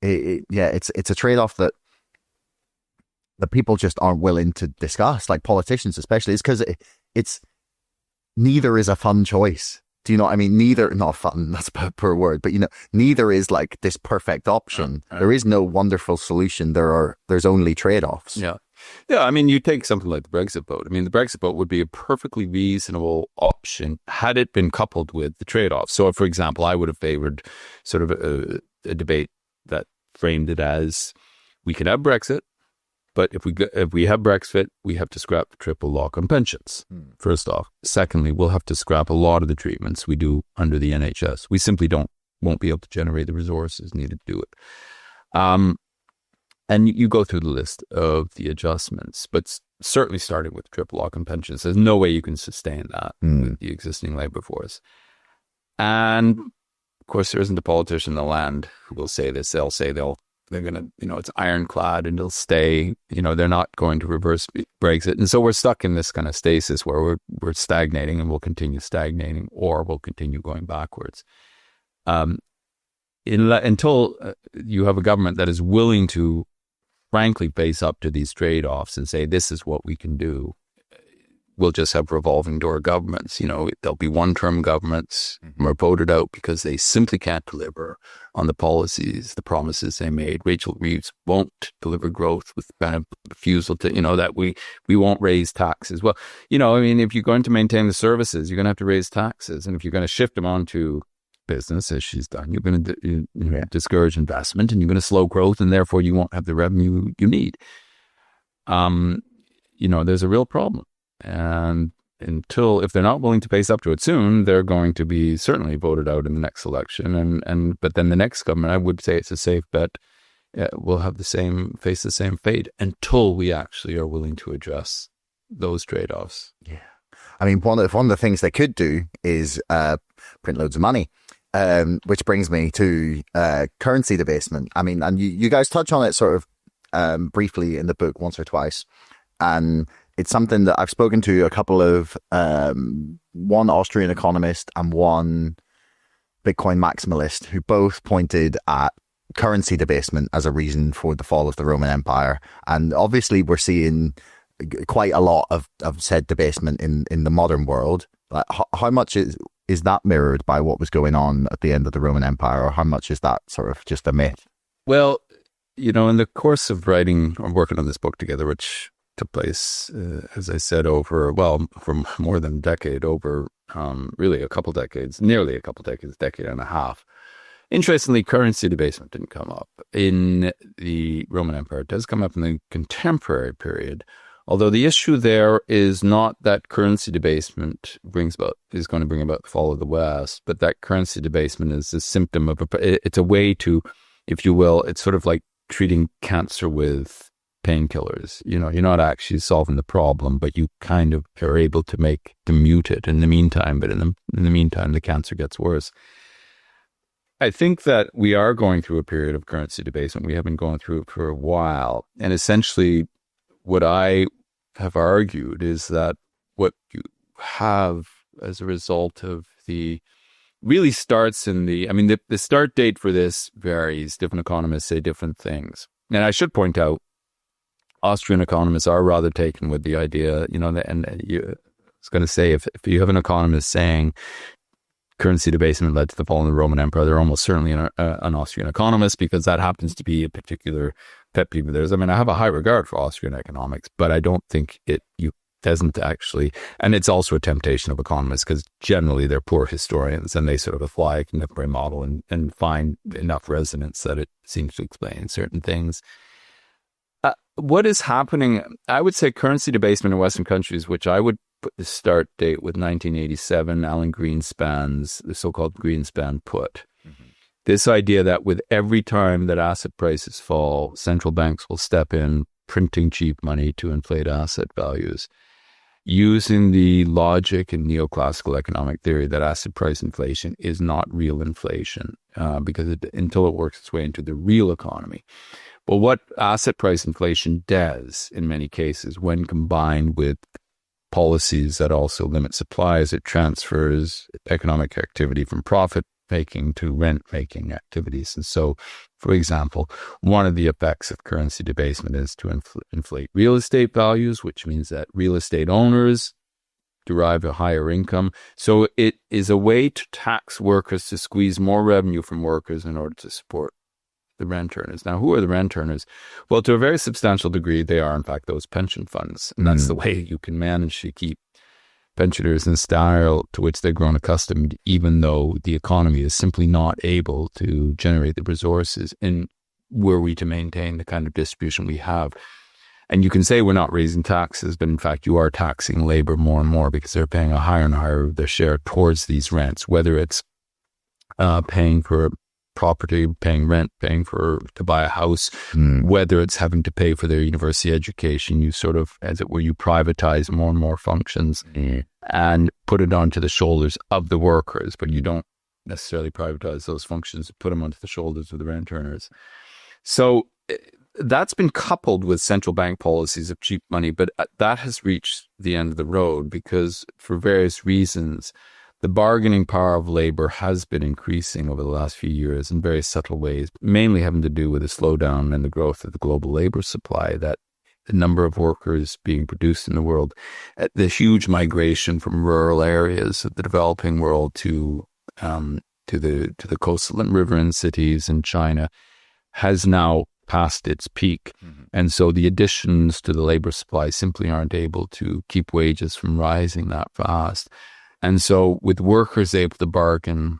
it's a trade-off that people just aren't willing to discuss, like politicians especially. It's because it's neither is a fun choice. Do you know what I mean? Neither, not fun, that's a poor word, but neither is like this perfect option. There is no wonderful solution. There's only trade-offs. Yeah. I mean, you take something like the Brexit vote. I mean, the Brexit vote would be a perfectly reasonable option had it been coupled with the trade-offs. So, for example, I would have favored sort of a debate that framed it as, we can have Brexit, but if we have Brexit, we have to scrap the triple lock on pensions, first off. Secondly, we'll have to scrap a lot of the treatments we do under the NHS. We simply won't be able to generate the resources needed to do it. And you go through the list of the adjustments, but certainly starting with triple lock on pensions, there's no way you can sustain that with the existing labour force. And of course, there isn't a politician in the land who will say this. They'll say they're going to, it's ironclad and it'll stay. They're not going to reverse Brexit. And so we're stuck in this kind of stasis where we're stagnating, and we'll continue stagnating, or we'll continue going backwards. Until you have a government that is willing to frankly face up to these trade-offs and say, this is what we can do, we'll just have revolving door governments. There'll be one-term governments who are voted out because they simply can't deliver on the policies, the promises they made. Rachel Reeves won't deliver growth with kind of refusal to, that we won't raise taxes. Well, if you're going to maintain the services, you're going to have to raise taxes. And if you're going to shift them onto business, as she's done, you're going to discourage investment, and you're going to slow growth, and therefore you won't have the revenue you need. There's a real problem. And if they're not willing to face up to it soon, they're going to be certainly voted out in the next election. But then the next government, I would say it's a safe bet, will have face the same fate until we actually are willing to address those trade-offs. Yeah. I mean, one of the things they could do is print loads of money, which brings me to currency debasement. I mean, and you guys touch on it sort of briefly in the book once or twice. And it's something that I've spoken to a couple of, one Austrian economist and one Bitcoin maximalist, who both pointed at currency debasement as a reason for the fall of the Roman Empire. And obviously we're seeing quite a lot of said debasement in the modern world. Like, how much is that mirrored by what was going on at the end of the Roman Empire, or how much is that sort of just a myth? Well, in the course of writing or working on this book together, which took place, as I said, for more than a decade, really a couple decades, nearly a couple decades, decade and a half. Interestingly, currency debasement didn't come up in the Roman Empire. It does come up in the contemporary period, although the issue there is not that currency debasement is going to bring about the fall of the West, but that currency debasement is a symptom of it's a way to, if you will, it's sort of like treating cancer with painkillers. You're not actually solving the problem, but you kind of are able to mute it in the meantime. But in the meantime, the cancer gets worse. I think that we are going through a period of currency debasement. We have been going through it for a while. And essentially, what I have argued is that what you have as a result of really starts the start date for this varies. Different economists say different things. And I should point out, Austrian economists are rather taken with the idea, I was going to say, if you have an economist saying currency debasement led to the fall of the Roman Empire, they're almost certainly an Austrian economist, because that happens to be a particular pet peeve of theirs. I mean, I have a high regard for Austrian economics, but I don't think doesn't actually, and it's also a temptation of economists, because generally they're poor historians and they sort of apply a contemporary model and find enough resonance that it seems to explain certain things. What is happening, I would say currency debasement in Western countries, which I would put the start date with 1987, Alan Greenspan's, the so-called Greenspan put. Mm-hmm. This idea that with every time that asset prices fall, central banks will step in, printing cheap money to inflate asset values, using the logic in neoclassical economic theory that asset price inflation is not real inflation, because until it works its way into the real economy. Well, what asset price inflation does in many cases, when combined with policies that also limit supply, is it transfers economic activity from profit-making to rent-making activities. And so, for example, one of the effects of currency debasement is to inflate real estate values, which means that real estate owners derive a higher income. So it is a way to tax workers, to squeeze more revenue from workers in order to support the rent earners. Now, who are the rent earners? Well, to a very substantial degree, they are, in fact, those pension funds. And that's the way you can manage to keep pensioners in style to which they've grown accustomed, even though the economy is simply not able to generate the resources were we to maintain the kind of distribution we have. And you can say we're not raising taxes, but in fact, you are taxing labor more and more, because they're paying a higher and higher of their share towards these rents, whether it's paying for property, paying rent, paying to buy a house, whether it's having to pay for their university education. You sort of, as it were, you privatize more and more functions and put it onto the shoulders of the workers, but you don't necessarily privatize those functions, put them onto the shoulders of the rent earners. So that's been coupled with central bank policies of cheap money, but that has reached the end of the road, because for various reasons, the bargaining power of labor has been increasing over the last few years in very subtle ways, mainly having to do with the slowdown in the growth of the global labor supply, that the number of workers being produced in the world, the huge migration from rural areas of the developing world to the coastal and riverine cities in China has now passed its peak. Mm-hmm. And so the additions to the labor supply simply aren't able to keep wages from rising that fast. And so with workers able to bargain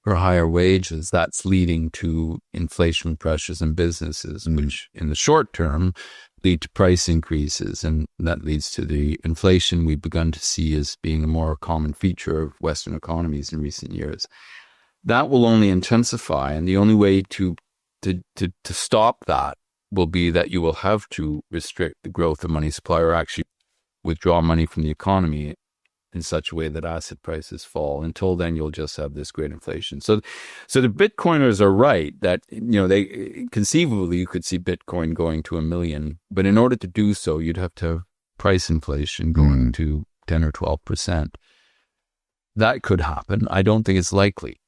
for higher wages, that's leading to inflation pressures in businesses, which in the short term lead to price increases. And that leads to the inflation we've begun to see as being a more common feature of Western economies in recent years. That will only intensify. And the only way to stop that will be that you will have to restrict the growth of money supply, or actually withdraw money from the economy in such a way that asset prices fall. Until then, you'll just have this great inflation. So the Bitcoiners are right that, they conceivably you could see Bitcoin going to 1 million, but in order to do so, you'd have to have price inflation going to 10 or 12%. That could happen. I don't think it's likely.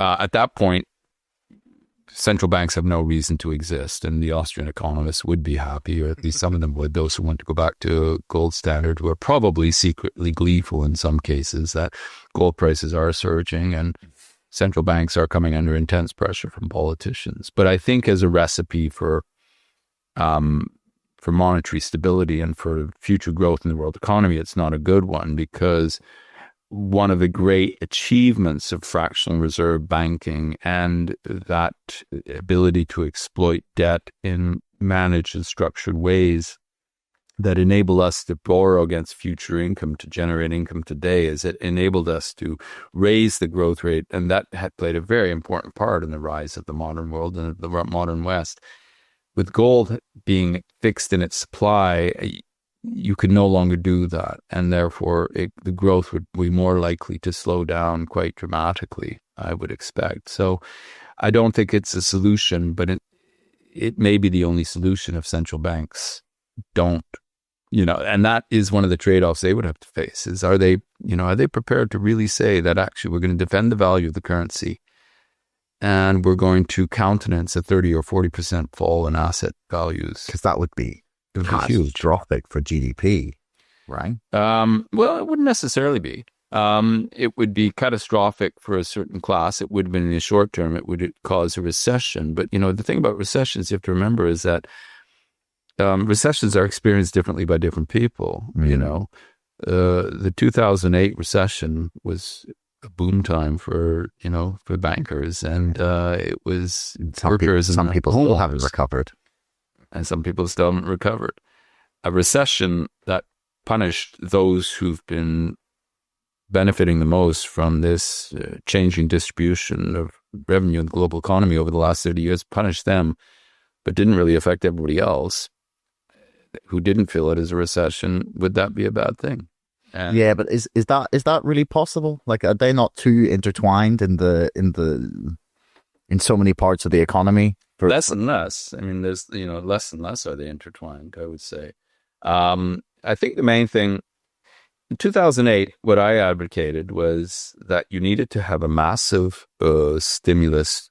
At that point, central banks have no reason to exist, and the Austrian economists would be happy, or at least some of them would, those who want to go back to a gold standard, who are probably secretly gleeful in some cases that gold prices are surging and central banks are coming under intense pressure from politicians. But I think as a recipe for monetary stability and for future growth in the world economy, it's not a good one, because one of the great achievements of fractional reserve banking and that ability to exploit debt in managed and structured ways that enable us to borrow against future income to generate income today is it enabled us to raise the growth rate. And that had played a very important part in the rise of the modern world and the modern West. With gold being fixed in its supply, you could no longer do that, and therefore the growth would be more likely to slow down quite dramatically, I would expect. So I don't think it's a solution, but it may be the only solution if central banks don't, and that is one of the trade-offs they would have to face is, are they prepared to really say that actually we're going to defend the value of the currency and we're going to countenance a 30 or 40% fall in asset values? Because that would be catastrophic for GDP, right? Well, it wouldn't necessarily be. It would be catastrophic for a certain class. It would have been in the short term. It would cause a recession. But, the thing about recessions you have to remember is that recessions are experienced differently by different people. The 2008 recession was a boom time for bankers, and it was workers. Some people still haven't recovered. And some people still haven't recovered. A recession that punished those who've been benefiting the most from this changing distribution of revenue in the global economy over the last 30 years, punished them, but didn't really affect everybody else who didn't feel it as a recession. Would that be a bad thing? Yeah, but is that really possible? Like, are they not too intertwined in so many parts of the economy? Less and less. I mean, there's, less and less are they intertwined, I would say. I think the main thing, in 2008, what I advocated was that you needed to have a massive stimulus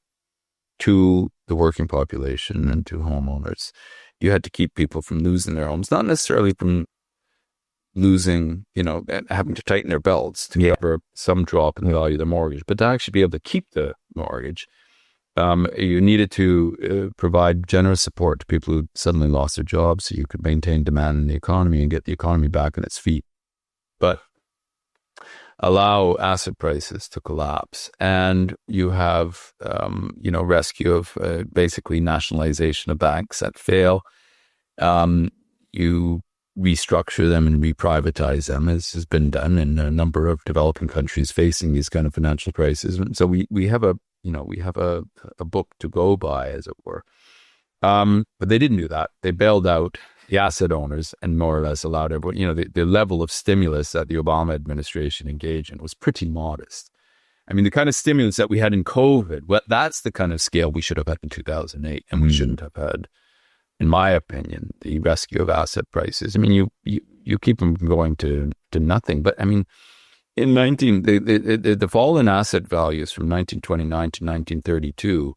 to the working population and to homeowners. You had to keep people from losing their homes, not necessarily from losing, having to tighten their belts to cover some drop in the value of their mortgage, but to actually be able to keep the mortgage. You needed to provide generous support to people who suddenly lost their jobs so you could maintain demand in the economy and get the economy back on its feet. But allow asset prices to collapse. And you have, rescue of basically nationalization of banks that fail. You restructure them and reprivatize them, as has been done in a number of developing countries facing these kind of financial crises. And so we have a book to go by, as it were. But they didn't do that. They bailed out the asset owners and more or less allowed everyone, the level of stimulus that the Obama administration engaged in was pretty modest. I mean, the kind of stimulus that we had in COVID, that's the kind of scale we should have had in 2008, and we shouldn't have had, in my opinion, the rescue of asset prices. I mean, you keep them going to nothing, but I mean, in the fall in asset values from 1929 to 1932,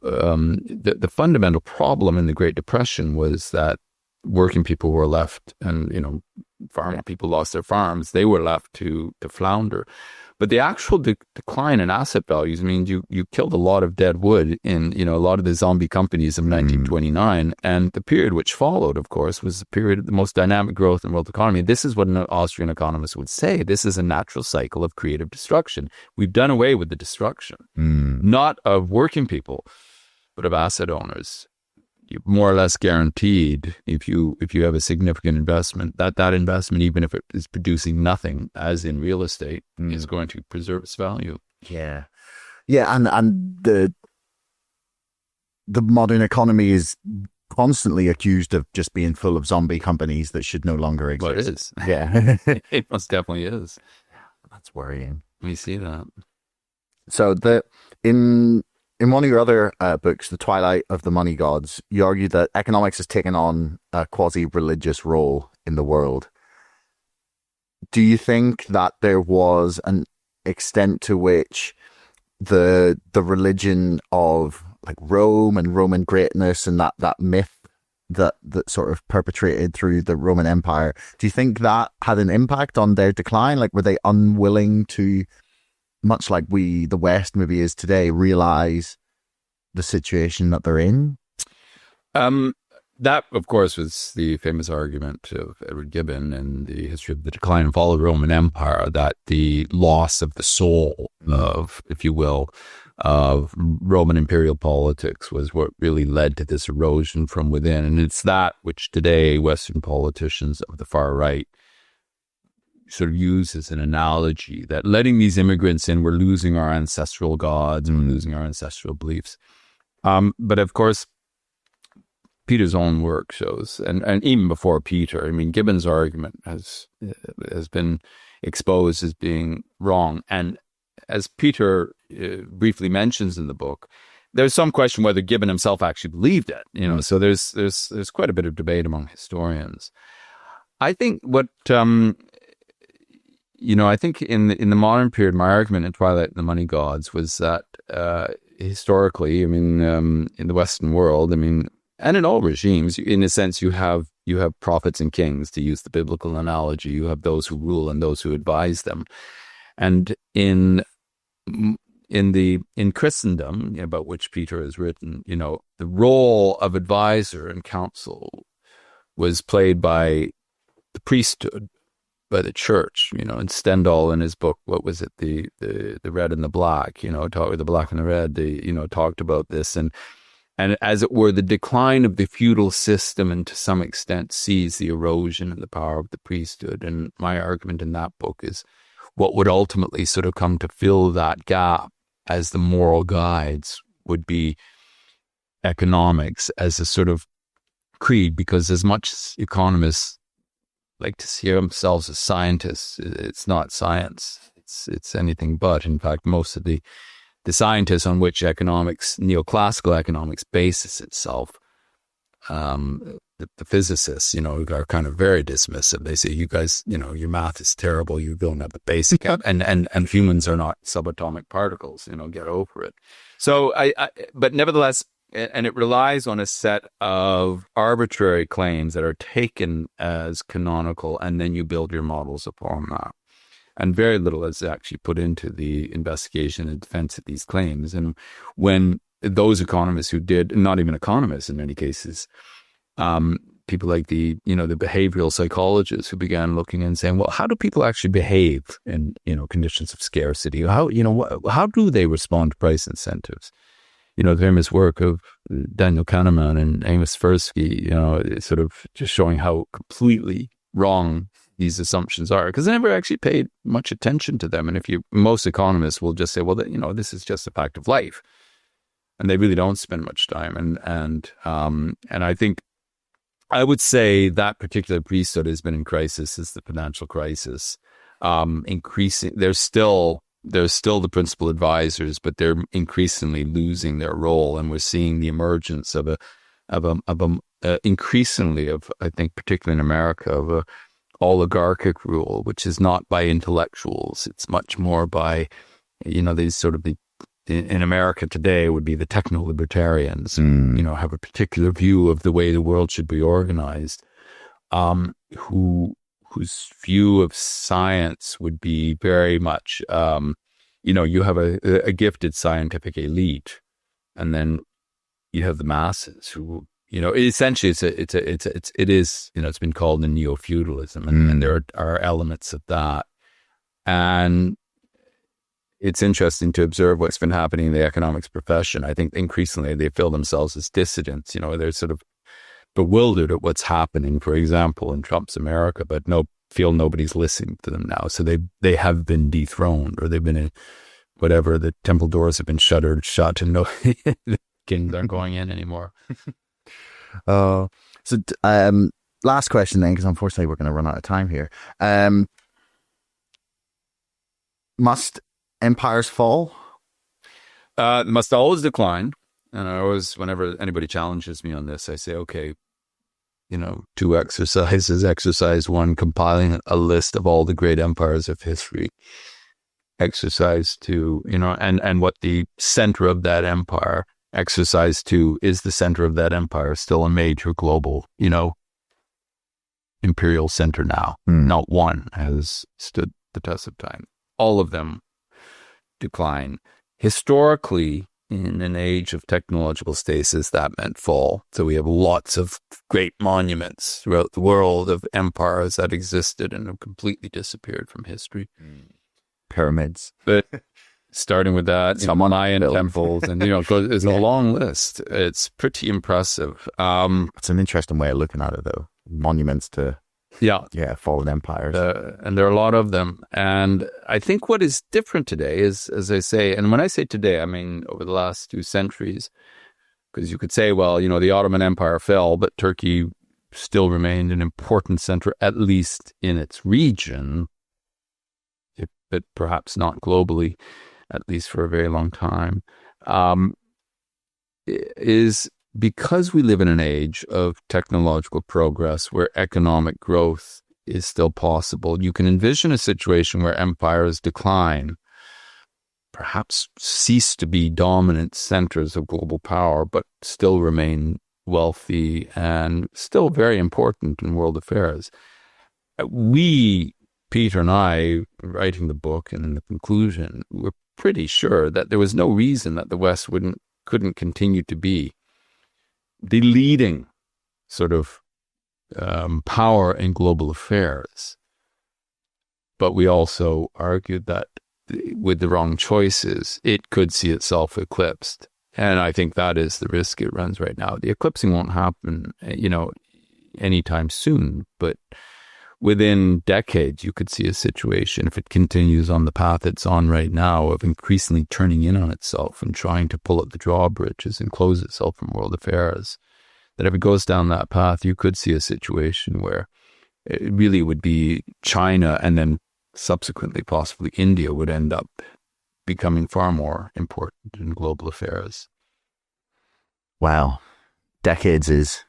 the fundamental problem in the Great Depression was that working people were left, and farm people lost their farms. They were left to flounder. But the actual decline in asset values means you killed a lot of dead wood in a lot of the zombie companies of 1929, and the period which followed, of course, was the period of the most dynamic growth in the world economy. This is what an Austrian economist would say. This is a natural cycle of creative destruction. We've done away with the destruction, not of working people, but of asset owners. You're more or less guaranteed, if you have a significant investment, that investment, even if it is producing nothing, as in real estate, is going to preserve its value. Yeah, and the modern economy is constantly accused of just being full of zombie companies that should no longer exist. Well, it is. Yeah. It most definitely is. That's worrying. We see that. So in one of your other books, The Twilight of the Money Gods, you argue that economics has taken on a quasi-religious role in the world. Do you think that there was an extent to which the religion of like Rome and Roman greatness and that myth that sort of perpetrated through the Roman Empire, do you think that had an impact on their decline? Like, were they unwilling to, much like the West maybe is today, realize the situation that they're in? That, of course, was the famous argument of Edward Gibbon in the history of the decline and fall of the Roman Empire, that the loss of the soul of, if you will, of Roman imperial politics was what really led to this erosion from within. And it's that which today Western politicians of the far right sort of use as an analogy, that letting these immigrants in, we're losing our ancestral gods and we're losing our ancestral beliefs. But of course, Peter's own work shows, and even before Peter, I mean, Gibbon's argument has been exposed as being wrong. And as Peter briefly mentions in the book, there's some question whether Gibbon himself actually believed it. So there's quite a bit of debate among historians. I think I think in the modern period, my argument in Twilight and the Money Gods was that historically, I mean, in the Western world, I mean, and in all regimes, in a sense, you have prophets and kings, to use the biblical analogy. You have those who rule and those who advise them. And in Christendom, about which Peter has written, the role of advisor and counsel was played by the priesthood, by the church. And Stendhal in his book, what was it, the Red and the Black, the Black and the Red, talked about this, and as it were, the decline of the feudal system, and to some extent sees the erosion of the power of the priesthood. And my argument in that book is what would ultimately sort of come to fill that gap as the moral guides would be economics as a sort of creed, because as much as economists like to see themselves as scientists, it's not science. It's anything but. In fact, most of the scientists on which economics, neoclassical economics, bases itself, the physicists, are kind of very dismissive. They say, you guys, your math is terrible. You don't have the basic, and humans are not subatomic particles. Get over it. So but nevertheless, and it relies on a set of arbitrary claims that are taken as canonical, and then you build your models upon that. And very little is actually put into the investigation and defense of these claims. And when those economists who did, not even economists in many cases, people like the behavioral psychologists who began looking and saying, well, how do people actually behave in, conditions of scarcity? How do they respond to price incentives? The famous work of Daniel Kahneman and Amos Tversky, sort of just showing how completely wrong these assumptions are, because they never actually paid much attention to them. And most economists will just say, well, this is just a fact of life, and they really don't spend much time. And I think I would say that particular priesthood has been in crisis as the financial crisis increasing. There's still the principal advisors, but they're increasingly losing their role, and we're seeing the emergence of increasingly, I think, particularly in America, of a oligarchic rule, which is not by intellectuals. It's much more by, these sort of in America today would be the techno-libertarians, have a particular view of the way the world should be organized, whose view of science would be very much, you have a gifted scientific elite, and then you have the masses who, essentially it's been called the neo-feudalism, and there are elements of that. And it's interesting to observe what's been happening in the economics profession. I think increasingly they feel themselves as dissidents. They're sort of bewildered at what's happening, for example, in Trump's America, but feel nobody's listening to them now. So they have been dethroned, or they've been the temple doors have been shut, and no the kings aren't going in anymore. Last question then, because unfortunately we're going to run out of time here. Must empires fall? Must always decline. And I always, whenever anybody challenges me on this, I say, okay, 2 exercises. Exercise 1, compiling a list of all the great empires of history. Exercise 2, and what the center of that empire. Exercise 2, is the center of that empire still a major global, imperial center now? Not one has stood the test of time. All of them decline. Historically, in an age of technological stasis, that meant fall. So we have lots of great monuments throughout the world of empires that existed and have completely disappeared from history. Pyramids. But starting with that, Mayan temples, and there's a long list. It's pretty impressive. It's an interesting way of looking at it, though. Monuments to fallen empires, and there are a lot of them. And I think what is different today is, as I say, and when I say today, I mean over the last 2 centuries, because you could say, well, the Ottoman Empire fell, but Turkey still remained an important center, at least in its region, but perhaps not globally, at least for a very long time, is because we live in an age of technological progress where economic growth is still possible. You can envision a situation where empires decline, perhaps cease to be dominant centers of global power, but still remain wealthy and still very important in world affairs. We, Peter and I, writing the book and in the conclusion, were pretty sure that there was no reason that the West couldn't continue to be the leading sort of power in global affairs. But we also argued that with the wrong choices, it could see itself eclipsed. And I think that is the risk it runs right now. The eclipsing won't happen, anytime soon, but within decades, you could see a situation, if it continues on the path it's on right now, of increasingly turning in on itself and trying to pull up the drawbridges and close itself from world affairs, that if it goes down that path, you could see a situation where it really would be China and then subsequently possibly India would end up becoming far more important in global affairs. Wow. Decades is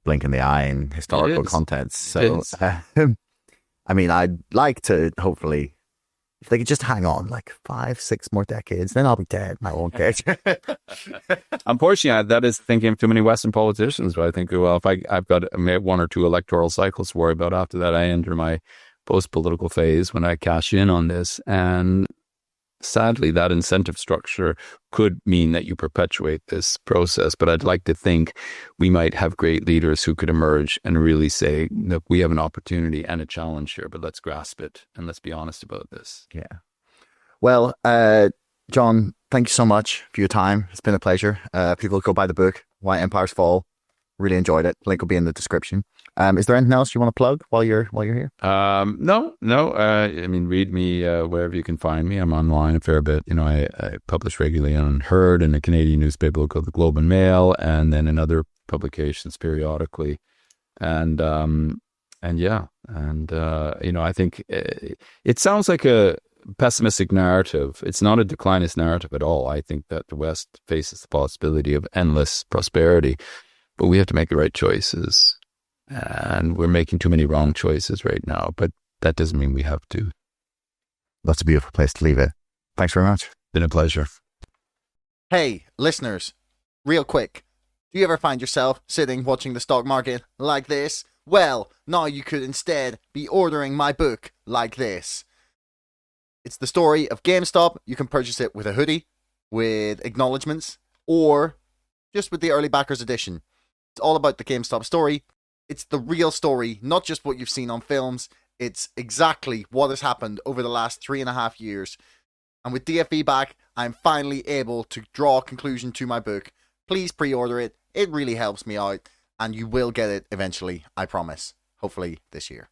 blink in the eye in historical context. So, I mean, I'd like to hopefully, if they could just hang on like 5-6 more decades, then I'll be dead. I won't care. Unfortunately, that is thinking of too many Western politicians. But I think, well, if I've got 1 or 2 electoral cycles to worry about, after that, I enter my post-political phase when I cash in on this. And sadly, that incentive structure could mean that you perpetuate this process. But I'd like to think we might have great leaders who could emerge and really say, look, we have an opportunity and a challenge here, but let's grasp it and let's be honest about this. Yeah. Well, John, thank you so much for your time. It's been a pleasure. People go buy the book, Why Empires Fall. Really enjoyed it. Link will be in the description. Is there anything else you want to plug while you're here? No. I mean, read me wherever you can find me. I'm online a fair bit. I publish regularly on Heard in a Canadian newspaper called the Globe and Mail, and then in other publications periodically. And I think it sounds like a pessimistic narrative. It's not a declinist narrative at all. I think that the West faces the possibility of endless prosperity, but we have to make the right choices. And we're making too many wrong choices right now, but that doesn't mean we have to. That's a beautiful place to leave it. Thanks very much. Been a pleasure. Hey, listeners, real quick. Do you ever find yourself sitting watching the stock market like this? Well, now you could instead be ordering my book like this. It's the story of GameStop. You can purchase it with a hoodie, with acknowledgements, or just with the early backers edition. It's all about the GameStop story. It's the real story, not just what you've seen on films. It's exactly what has happened over the last 3.5 years. And with DFE back, I'm finally able to draw a conclusion to my book. Please pre-order it. It really helps me out. And you will get it eventually, I promise. Hopefully this year.